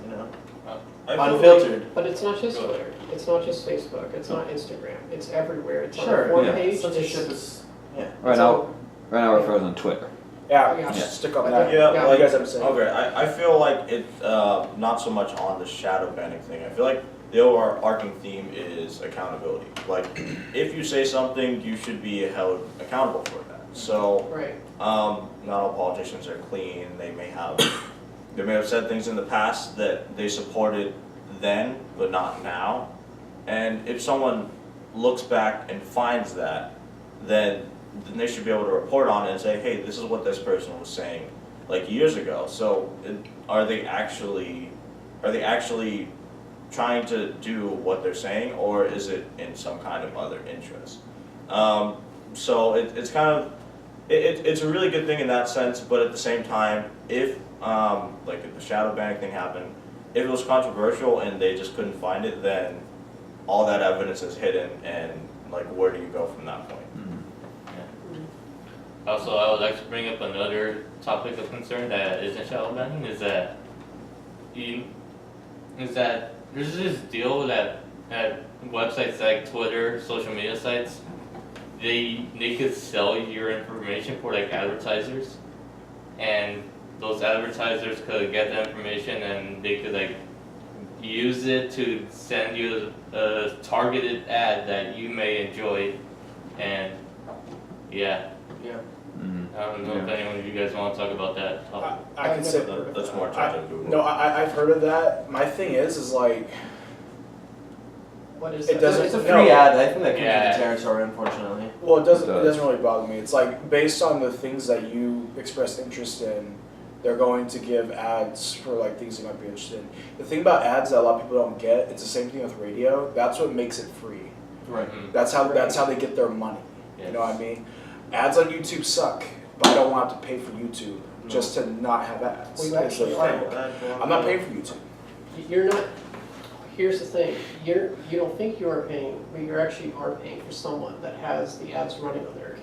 unfiltered. But it's not just Twitter. It's not just Facebook. It's not Instagram. It's everywhere. It's on Sure, the front yeah. page. Censorship is, Right now we're frozen on Twitter. Yeah, Yeah. just stick on I that. think- Yeah, What you guys have to say? Okay, I feel like it's not so much on the shadow banning thing. I feel like the overarching theme is accountability. Like, if you say something, you should be held accountable for that. So, Right. not all politicians are clean. They may have said things in the past that they supported then, but not now. And if someone looks back and finds that, then they should be able to report on it and say, hey, this is what this person was saying like years ago. So are they actually trying to do what they're saying, or is it in some kind of other interest? So it's kind of it's a really good thing in that sense, but at the same time, if if the shadow banning thing happened, if it was controversial and they just couldn't find it, then all that evidence is hidden, and like where do you go from that point? Also, I would like to bring up another topic of concern that isn't shadow banning, is that there's this deal that websites like Twitter, social media sites, they could sell your information for like advertisers, and those advertisers could get the information and they could like use it to send you a targeted ad that you may enjoy, and yeah. yeah. I don't know if anyone of you guys want to talk about that topic. I can say That's more charge of Google. no. I've heard of that. My thing is like What is It that? doesn't- It's a no. free ad. I think that comes Yeah. with the territory, unfortunately. well, it doesn't It does. really bother me. It's like based on the things that you expressed interest in, they're going to give ads for like things you might be interested in. The thing about ads that a lot of people don't get, it's the same thing with radio. That's what makes it free. Right. Mhm. That's how they get their money. You know what I mean? Ads on YouTube suck, but I don't want to pay for YouTube. just to not have ads. We is the actually thing. are. I'm not paying for YouTube. You're not, here's the thing, you don't think you are paying, but you actually are paying for someone that has the ads running on their account.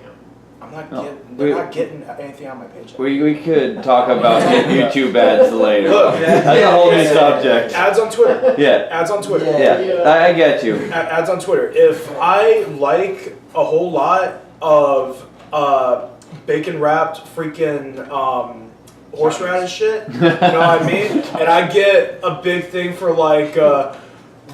I'm not No. getting. They're not getting anything on my paycheck. We could talk about YouTube ads later. Look, That's a whole new subject. Ads on Twitter. Yeah, Ads on Twitter. Yeah. yeah, I get you. Ads on Twitter. If I like a whole lot of bacon wrapped freaking horseradish shit, you know what I mean? And I get a big thing for like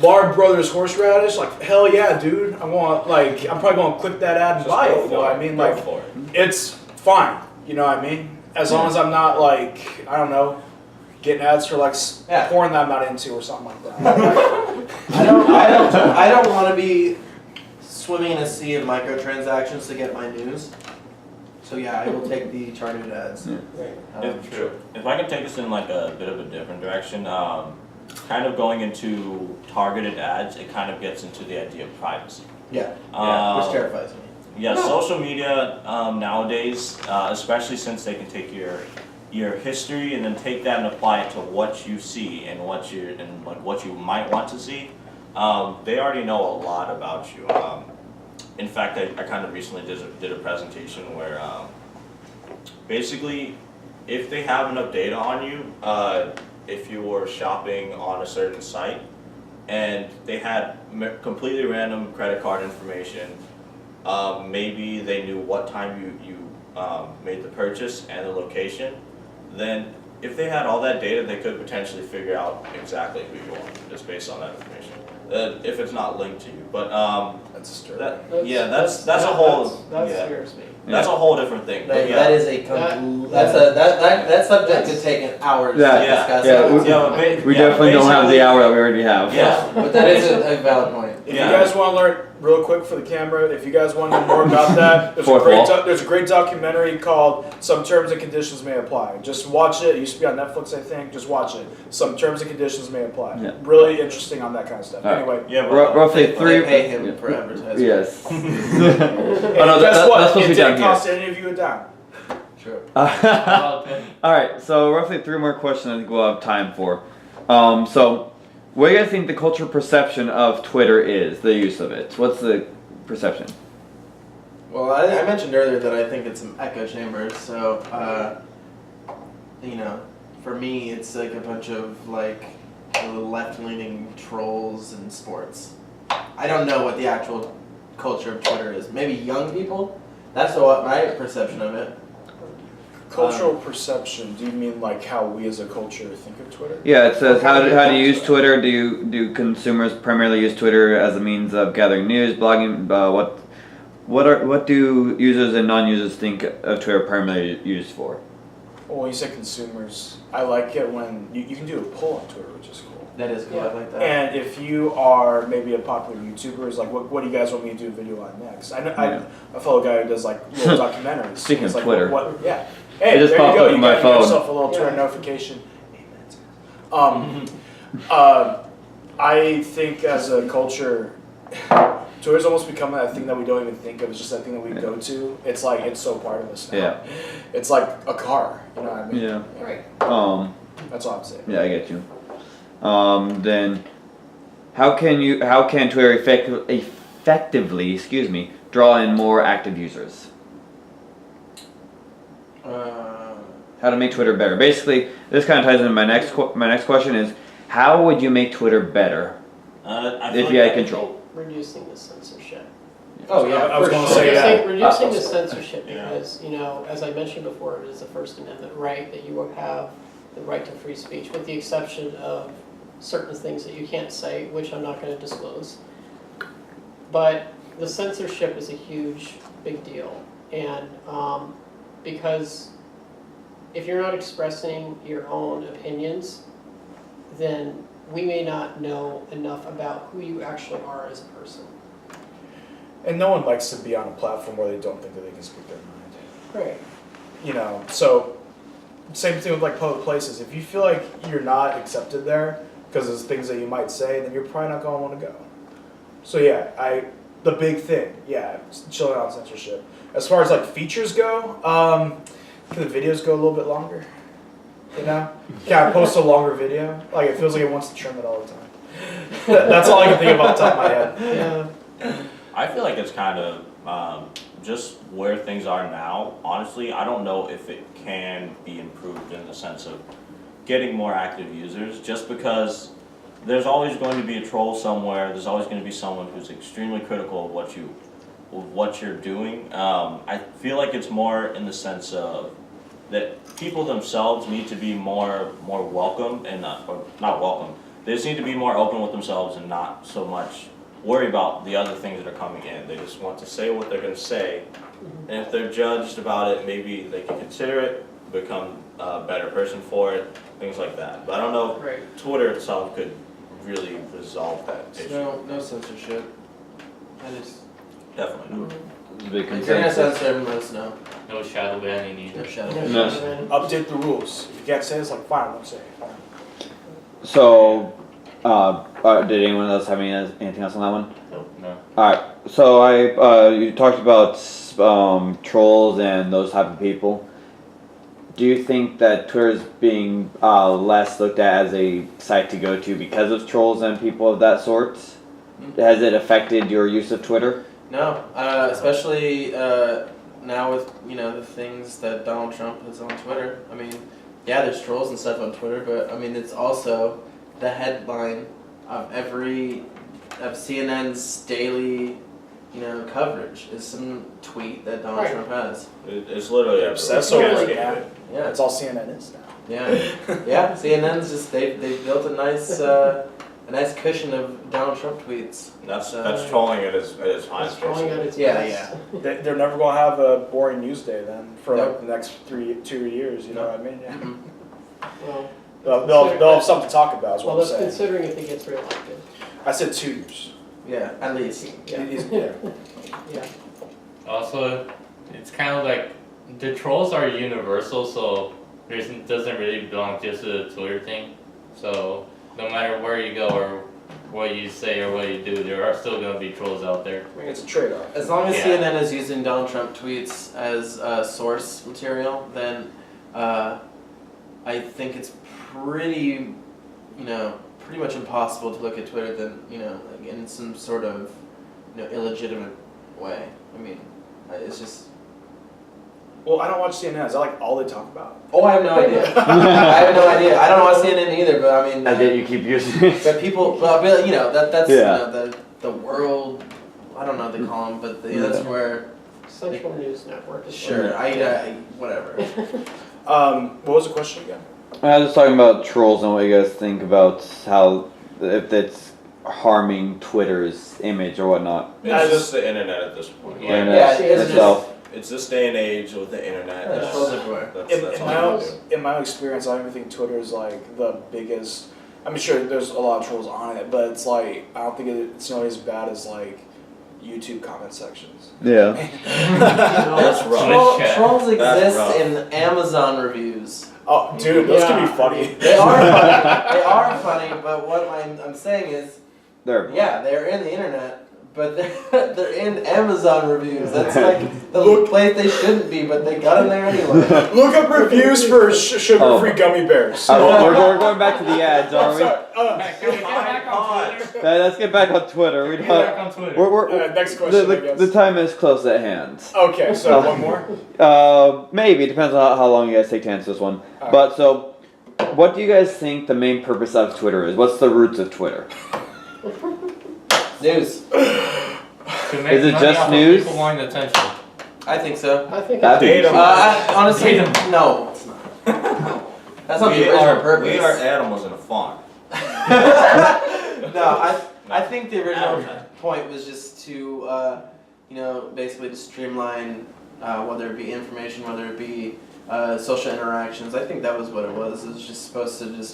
Lard Brothers horseradish, like hell yeah, dude. I'm probably gonna click that ad and Just buy go it. You know for what it. I mean? Go Like for it. it's fine. You know what I mean? As long as I'm not like I don't know, getting ads for like Yeah. porn that I'm not into or something like that. I don't want to be swimming in a sea of microtransactions to get my news. So yeah, I will take the targeted ads. Yeah. If I could take us in like a bit of a different direction, kind of going into targeted ads, it kind of gets into the idea of privacy. Yeah, which terrifies me. Yeah, social media nowadays, especially since they can take your history and then take that and apply it to what you see and what you might want to see. They already know a lot about you. In fact, I kind of recently did a presentation where basically, if they have enough data on you, if you were shopping on a certain site and they had completely random credit card information, maybe they knew what time you made the purchase and the location, then if they had all that data, they could potentially figure out exactly who you are just based on that information. If it's not linked to you, but That's disturbing. that's a whole That yeah. scares me. That's a whole different thing. But That, yeah. that is a that subject could take hours Yeah, to yeah, discuss. yeah, We definitely don't have the hour that we already have. Yeah. But that is a valid point. If Yeah. you guys want to learn real quick for the camera, if you guys want to know more about that, Fourth wall. there's a great documentary called "Some Terms and Conditions May Apply." Just watch it. It used to be on Netflix, I think. Just watch it. Some terms and conditions may apply. Yeah. Really interesting on that kind of stuff. All right. Anyway, Yeah, Roughly They three. pay him for advertising. Yes. and Oh no, guess that's what? supposed to It be down didn't here. cost any of you a dime. True. All right, so roughly three more questions I think we'll have time for. So, what do you guys think the cultural perception of Twitter is, the use of it? What's the perception? Well, I mentioned earlier that I think it's an echo chamber. So, for me, it's like a bunch of like left-leaning trolls and sports. I don't know what the actual culture of Twitter is. Maybe young people. That's what my perception of it. Cultural perception. Do you mean like how we as a culture think of Twitter? Yeah, it says how do you use Twitter? Do consumers primarily use Twitter as a means of gathering news, blogging? What do users and non-users think of Twitter primarily used for? Well, when you say consumers, I like it when you can do a poll on Twitter, which is cool. That is cool. I like that. And if you are maybe a popular YouTuber, it's like, what do you guys want me to do a video on next? I know a fellow guy who does like little documentaries. Speaking It's of like, Twitter. yeah. Hey, It just there you popped go. up You on my got phone. yourself a little Twitter Yeah. notification. I think as a culture, Twitter's almost become that thing that we don't even think of. It's just that thing that we go to. It's like it's so part of us now. Yeah. It's like a car. You know what I mean? Yeah. Right. That's all I'm saying. Yeah, I get you. Then, how can Twitter effectively, draw in more active users? How to make Twitter better? Basically, this kind of ties into my next question is, how would you make Twitter better I if feel you like had control? Reducing the censorship. Oh yeah, I was for gonna sure. say that. Reducing the censorship Yeah. because, as I mentioned before, it is the First Amendment right that you will have the right to free speech, with the exception of certain things that you can't say, which I'm not going to disclose. But the censorship is a huge, big deal. And because if you're not expressing your own opinions, then we may not know enough about who you actually are as a person. And no one likes to be on a platform where they don't think that they can speak their mind. Right. So same thing with like public places. If you feel like you're not accepted there because of things that you might say, then you're probably not going to want to go. So yeah, the big thing, chilling out censorship. As far as like features go, Can the videos go a little bit longer? You know? Can I post a longer video? Like, it feels like it wants to trim it all the time. That's all I can think of off the top of my head. Yeah. I feel like it's kind of just where things are now. Honestly, I don't know if it can be improved in the sense of getting more active users, just because there's always going to be a troll somewhere. There's always going to be someone who's extremely critical of what you're doing. I feel like it's more in the sense of that people themselves need to be more welcome and or not welcome. They just need to be more open with themselves and not so much worry about the other things that are coming in. They just want to say what they're going to say, and if they're judged about it, maybe they can consider it, become a better person for it, things like that. But I don't know Right. if Twitter itself could really resolve that issue. No censorship. That is. Definitely not. It's a big If you're gonna consensus. censor him, let us know. No shadow banning either. No shadow. Yeah, No. sure, man. Update the rules. If you can't say it's like, fine, I won't say it. Fine. So, did anyone else have anything else on that one? No. Alright, so you talked about trolls and those type of people. Do you think that Twitter is being less looked at as a site to go to because of trolls and people of that sort? Has it affected your use of Twitter? No, especially now with the things that Donald Trump has on Twitter. I mean, yeah, there's trolls and stuff on Twitter, but I mean it's also the headline of CNN's daily coverage is some tweet that Donald Right. Trump has. It's literally That's everywhere. so Yeah. yeah. Yeah, That's all CNN is now. yeah. CNN's just they've built a nice cushion of Donald Trump tweets. That's trolling at its highest. It's trolling at its Yeah, best. They're never going to have a boring news day then for Nope. like the next 2 years, you know what I mean? Yeah. Mhm. Well, They'll have something to talk about, is well, what I'm that's saying. considering if he gets reelected. I said 2 years. Yeah, at least. Yeah. Yeah. Yeah. Also, it's kind of like the trolls are universal, so it doesn't really belong just to the Twitter thing. So no matter where you go or what you say or what you do, there are still going to be trolls out there. It's a trade-off. As long as Yeah. CNN is using Donald Trump tweets as source material, then I think it's pretty much impossible to look at Twitter than like in some sort of illegitimate way. I mean, it's just. Well, I don't watch CNN. Is that like all they talk about? Oh, I have no idea. I have no idea. I don't watch CNN either, but I mean. I did. You keep using it. But people, well, that's Yeah. the world. I don't know what they call them, but that's where. Central News Network is Sure, whatever. What was the question again? I was just talking about trolls and what you guys think about how if it's harming Twitter's image or whatnot. It's just the internet at this point. Yeah. Internet it's itself. It's this day and age with the internet. There's trolls everywhere. That's all you can do. In my own experience, I don't even think Twitter is like the biggest. I mean, sure, there's a lot of trolls on it, but it's like I don't think it's nearly as bad as like YouTube comment sections. Yeah. That's rough. Trolls That's exist rough. in Amazon reviews. Oh, dude, those can Yeah. be funny. They are funny. They are funny, but what I'm saying is, There. yeah, they're in the internet, but they're in Amazon reviews. That's like the place they shouldn't be, but they got in there anyway. Look up reviews for sugar-free gummy bears. We're going back to the ads, aren't we? Can we get back on Twitter? Let's get back on Twitter. Get back on Twitter. Next question, I guess. The time is close at hand. Okay, so one more. Maybe it depends on how long you guys take to answer this one. Alright. But so, what do you guys think the main purpose of Twitter is? What's the roots of Twitter? News. To make Is it money just off of news? people wanting attention. I think so. I think That'd be Data. Honestly, Data. no, it's not. That's not the We original are purpose. animals in a farm. No, I think the original point was just to, basically to streamline whether it be information, whether it be social interactions. I think that was what it was. It was just supposed to just,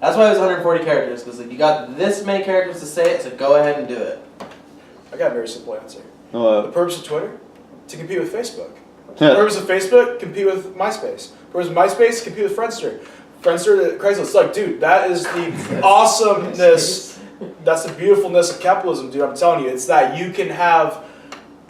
that's why it was 140 characters, because like, you got this many characters to say it, so go ahead and do it. I got a very simple answer. The Uh, purpose of Twitter? To compete with Facebook. The purpose of Facebook? Compete with MySpace. The purpose of MySpace? Compete with Friendster. Friendster, Craigslist. It's like, dude, that is the awesomeness. That's the beautifulness of capitalism, dude. I'm telling you, it's that you can have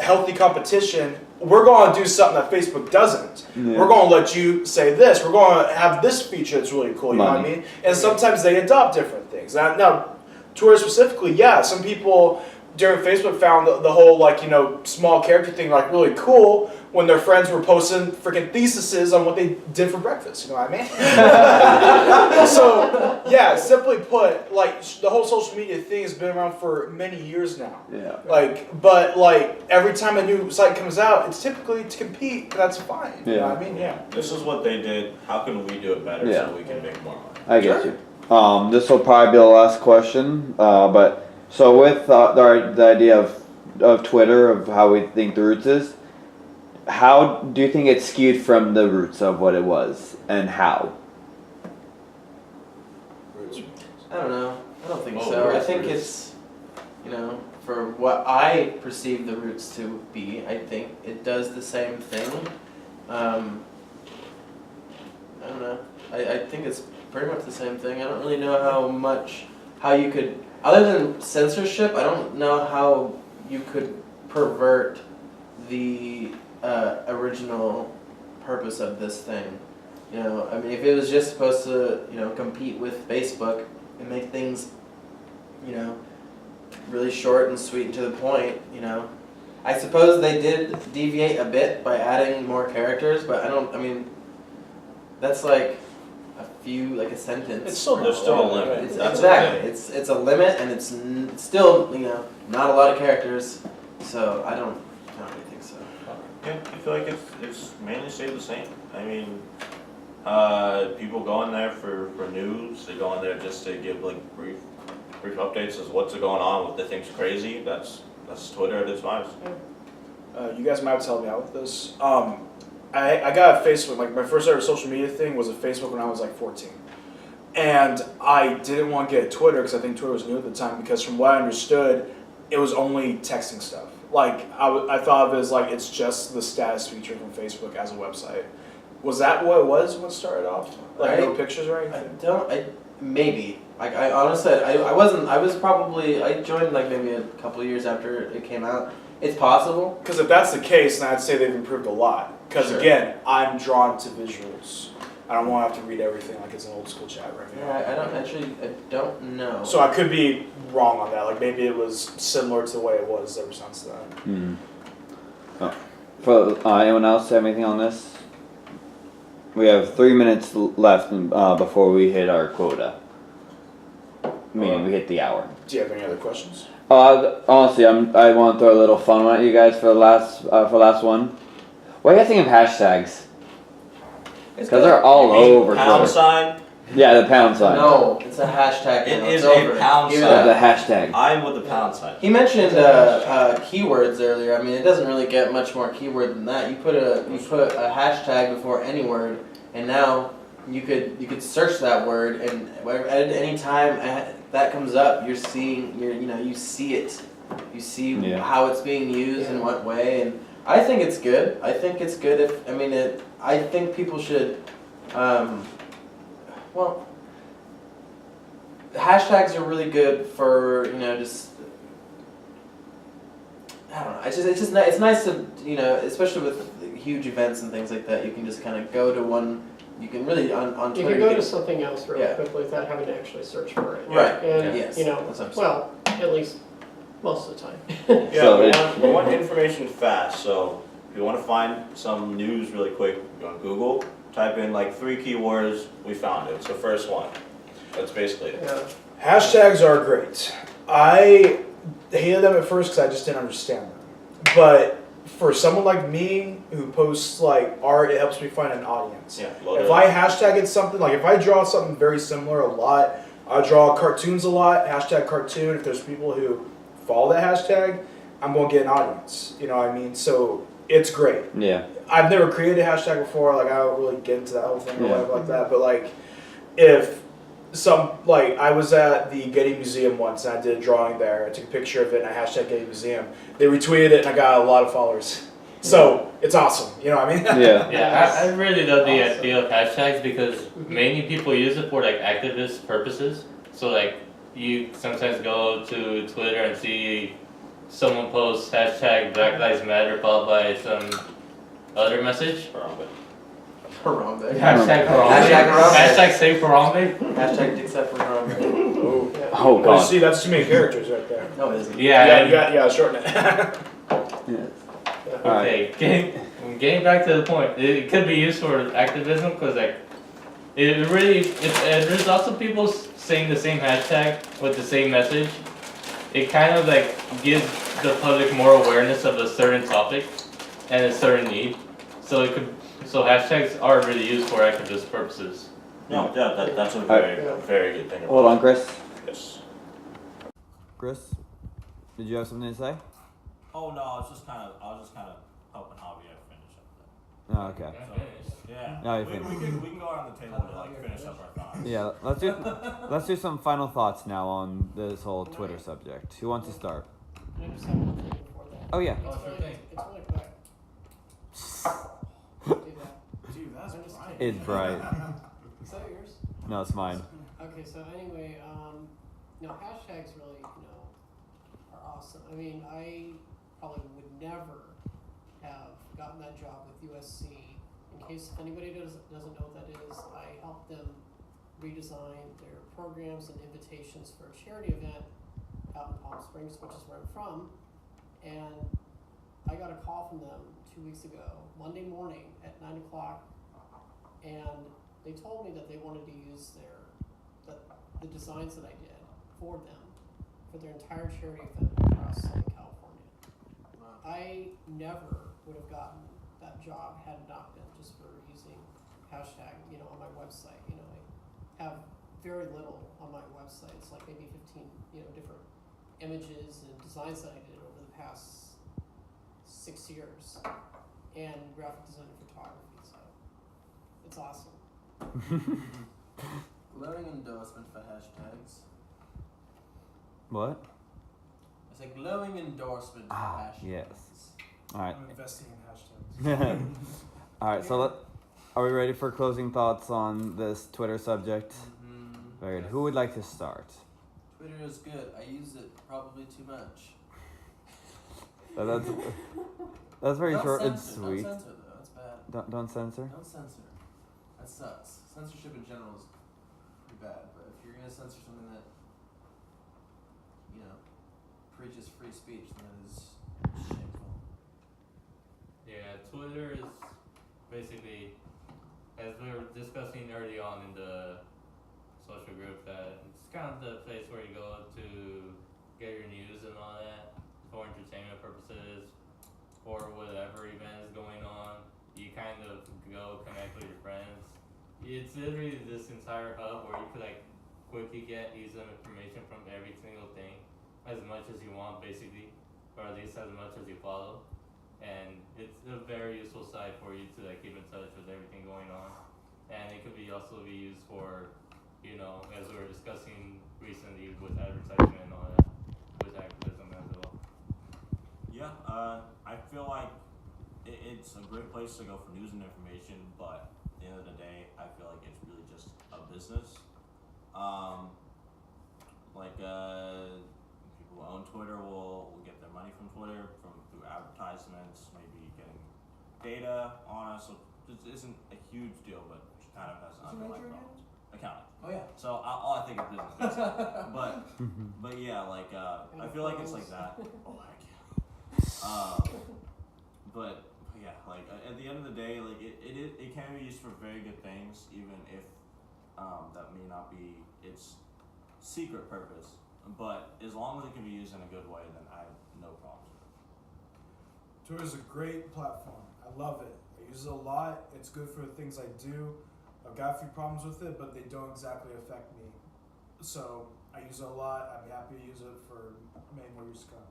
healthy competition we're going to do something that Facebook doesn't. Yeah. We're going to let you say this. We're going to have this feature that's really cool. You know what I mean? And sometimes they adopt different things. Now, Twitter specifically, yeah, some people during Facebook found the whole like, you know, small character thing like really cool when their friends were posting freaking theses on what they did for breakfast. You know what I mean? So yeah, simply put, like the whole social media thing has been around for many years now. Yeah. Like, but like every time a new site comes out, it's typically to compete, and that's fine. You know what I mean? Yeah. This is what they did. How can we do it better Yeah. so we can make more money? I get you. This will probably be the last question, but so with the idea of Twitter, of how we think the roots is, how do you think it's skewed from the roots of what it was, and how? I don't know. I don't think Oh, so. I roots, think roots. it's, you know, for what I perceive the roots to be, I think it does the same thing. I don't know. I think it's pretty much the same thing. I don't really know how you could, other than censorship, I don't know how you could pervert the original purpose of this thing. You know, I mean, if it was just supposed to, you know, compete with Facebook and make things, you know, really short and sweet and to the point, you know. I suppose they did deviate a bit by adding more characters, but I mean, that's like like a sentence. It's still There's still a limit. It's, That's exactly. okay. It's a limit, and it's still, you know, not a lot of characters. So I don't really think so. Yeah, I feel like it's mainly stayed the same. I mean, people go in there for news. They go in there just to give like brief updates as what's going on, what they think's crazy. That's Twitter at its finest. You guys might have to help me out with this. I got a Facebook, like my first ever social media thing was a Facebook when I was like 14. And I didn't want to get a Twitter because I think Twitter was new at the time, because from what I understood, it was only texting stuff. Like, I thought of it as like, it's just the status feature from Facebook as a website. Was that what it was when it started off? Like no pictures or anything? Maybe. Like, I honestly, I joined like maybe a couple of years after it came out. It's possible. Because if that's the case, then I'd say they've improved a lot. Because Sure. again, I'm drawn to visuals. I don't want to have to read everything like it's an old school chat right now. Yeah, I don't know. So I could be wrong on that. Like maybe it was similar to the way it was ever since then. For anyone else have anything on this? We have 3 minutes left before we hit our quota. Meaning we hit the hour. Do you have any other questions? Honestly, I want to throw a little fun one at you guys for the last one. What do you guys think of hashtags? Because they're all over Pound Twitter. sign. Yeah, the pound sign. No, it's a hashtag. It now. is It's a over. pound Give it sign. The up. hashtag. I'm with the pound sign. He mentioned keywords earlier. I mean, it doesn't really get much more keyword than that. You put a hashtag before any word, and now you could search that word, and at any time that comes up, you see it. You see how it's being used in what way, and I think it's good. I think it's good I think people should. Well, hashtags are really good for, just, I don't know. It's nice to, especially with huge events and things like that. You can just kind of go to one. You can really on Twitter. You can go to something else really quickly without having to actually search for it. Right. And Yes. that's what I'm saying. Well, at least most of the time. Yeah, So we want information fast. So if you want to find some news really quick, go on Google. Type in like 3 keywords, we found it. It's the first one. That's basically it. Yeah. Hashtags are great. I hated them at first because I just didn't understand them. But for someone like me who posts like art, it helps me find an audience. Yeah. If I hashtag it something, like if I draw something very similar a lot, I draw cartoons a lot, hashtag cartoon. If there's people who follow that hashtag, I'm going to get an audience. You know what I mean? So it's great. Yeah. I've never created a hashtag before, like I don't really get into that whole thing or whatever like that, but like if I was at the Getty Museum once and I did a drawing there, I took a picture of it and I hashtag Getty Museum, they retweeted it and I got a lot of followers. So it's awesome, you know what I mean? Yeah. Yeah, I really love the idea of hashtags because many people use it for like activist purposes. So like you sometimes go to Twitter and see someone posts hashtag Black Lives Matter followed by some other message. Harambe. Harambe. Hashtag Harambe. Hashtag Harambe. Hashtag save Harambe. Hashtag except for Harambe. Oh. Yeah. Oh Well, god. see, that's too many characters right there. No, it isn't. Yeah. Shorten it. Yes. Okay, getting back to the point, it could be used for activism because like it really, there's also people saying the same hashtag with the same message. It kind of like gives the public more awareness of a certain topic and a certain need. So hashtags are really used for activist purposes. No, yeah, that's a very good thing. Hold on, Chris. Yes. Chris, did you have something to say? Oh no, I was just kind of helping Javier finish up that. Oh, okay. Yeah. No, you we finished. can go around the table to like finish up our thoughts. Yeah, let's do some final thoughts now on this whole Twitter subject. Who wants to start? Can I just have one thing before that? Oh yeah. Oh, sure thing. It's really quick. Do that. Dude, that's I'm just bright. It's bright. Is that yours? No, it's mine. Okay, so anyway, hashtags really, are awesome. I mean, I probably would never have gotten that job with USC. In case if anybody doesn't know what that is, I helped them redesign their programs and invitations for a charity event out in Palm Springs, which is where I'm from. And I got a call from them 2 weeks ago, Monday morning at 9 o'clock, and they told me that they wanted to use the designs that I did for them for their entire charity event across Southern California. Wow. I never would have gotten that job had it not been just for using hashtag, on my website. I have very little on my website. It's like maybe 15, different images and designs that I did over the past 6 years, and graphic design and photography. So it's awesome. Glowing endorsement for hashtags. What? It's a glowing endorsement for hashtags. Yes. All right. I'm investing in hashtags. All right. So are we ready for closing thoughts on this Twitter subject? Mm-hmm. Very good. Who would like to start? Twitter is good. I use it probably too much. That's very Don't short and censor, sweet. Don't censor though. That's bad. Don't censor. Don't censor. That sucks. Censorship in general is pretty bad. But if you're gonna censor something that preaches free speech, then it is shameful. Yeah, Twitter is basically, as we were discussing early on in the social group, that it's kind of the place where you go to get your news and all that for entertainment purposes, or whatever event is going on. You kind of go connect with your friends. It's literally this entire hub where you could quickly get ease of information from every single thing, as much as you want basically, or at least as much as you follow. And it's a very useful site for you to keep in touch with everything going on. And it could also be used for, as we were discussing recently with advertisement and all that, with activism as well. Yeah, I feel like it's a great place to go for news and information, but at the end of the day, I feel like it's really just a business. People who own Twitter will get their money from Twitter through advertisements, maybe getting data on us. So it isn't a huge deal, but it kind of has underlying problems. Accounting. Oh yeah. So all I think is business, basically. but yeah, I feel like it's like that. Oh heck yeah. But yeah, at the end of the day, it can be used for very good things, even if that may not be its secret purpose. But as long as it can be used in a good way, then I have no problems with it. Twitter is a great platform. I love it. I use it a lot. It's good for the things I do. I've got a few problems with it, but they don't exactly affect me. So I use it a lot. I'd be happy to use it for many more years to come.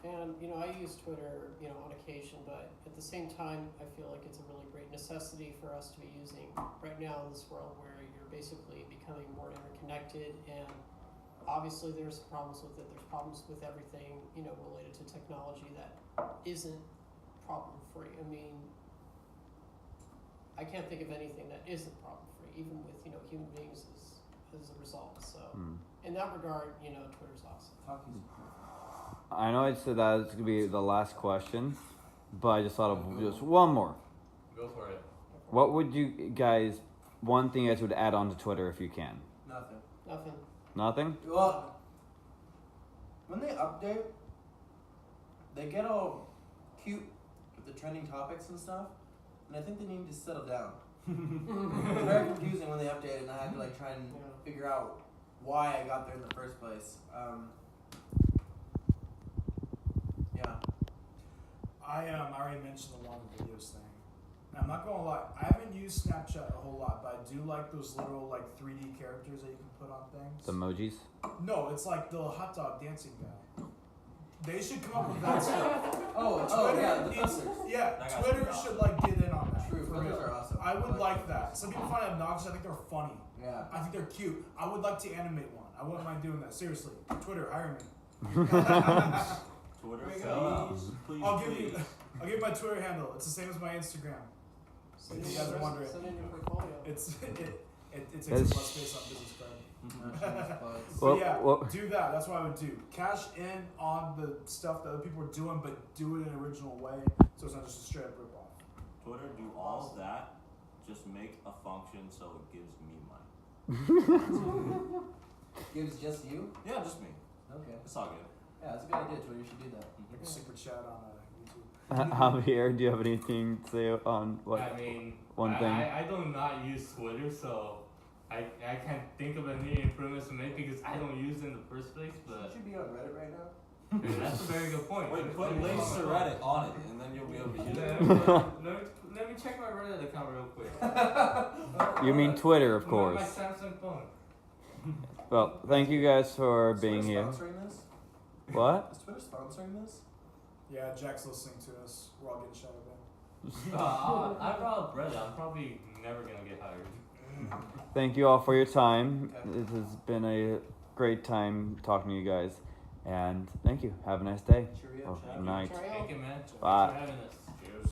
And, I use Twitter, on occasion, but at the same time, I feel like it's a really great necessity for us to be using right now in this world where you're basically becoming more interconnected, and obviously there's problems with it. There's problems with everything, related to technology that isn't problem-free. I mean, I can't think of anything that isn't problem-free, even with, human beings as a result. So in that regard, Twitter's awesome. I know I said that it's gonna be the last question, but I just thought of just one more. Go for it. What would you guys? One thing you guys would add on to Twitter if you can? Nothing. Nothing. Nothing. Well, when they update, they get all cute with the trending topics and stuff, and I think they need to settle down. It's very confusing when they update, and I had to like try and figure out why I got there in the first place. Yeah. I already mentioned the long videos thing. And I'm not gonna lie, I haven't used Snapchat a whole lot, but I do like those little like 3D characters that you can put on things. The emojis. No, it's like the hot dog dancing guy. They should come up with that stuff. Oh yeah, the needs- thumbers. Yeah, That guy's Twitter pretty should like get in on that. True, for thumbers real. are awesome. I would like that. Some people find it obnoxious. I think they're funny. Yeah. I think they're cute. I would like to animate one. I wouldn't mind doing that. Seriously, Twitter, hire me. Twitter, Please. please, I'll give please. I'll give my Twitter handle. It's the same as my Instagram. Send If in you guys are your- wondering. Send in your portfolio. It takes That's- up less space on business card. But So yeah, Well- do that. That's what I would do. Cash in on the stuff that other people are doing, but do it in an original way, so it's not just a straight up rip off. Twitter, do all of that. Just make a function so it gives me money. gives just you? Yeah, just me. Okay. It's all good. Yeah, that's a good idea, Twitter. You should do that. Like a super chat on YouTube. Javier, do you have anything to say on what? I mean, one thing. I do not use Twitter, so I can't think of any improvements to make because I don't use it in the first place. You But should be on Reddit right now. that's a very good point. Wait, put Let me links to check my- Reddit on it, and then you'll be able to use it. Let me check my Reddit account real quick. You mean Twitter, of My course. Samsung phone. Well, thank you guys for Is being Twitter here. sponsoring this? What? Is Twitter sponsoring this? Yeah, Jack's listening to us. We're all getting shadow banned. I brought up Reddit. I'm probably never gonna get hired. Thank you all for your time. Okay. It has been a great time talking to you guys. And thank you. Have a nice day. Cheerio, Or Jack. night. Cheerio. Thank you, man. Bye. Thanks for having us.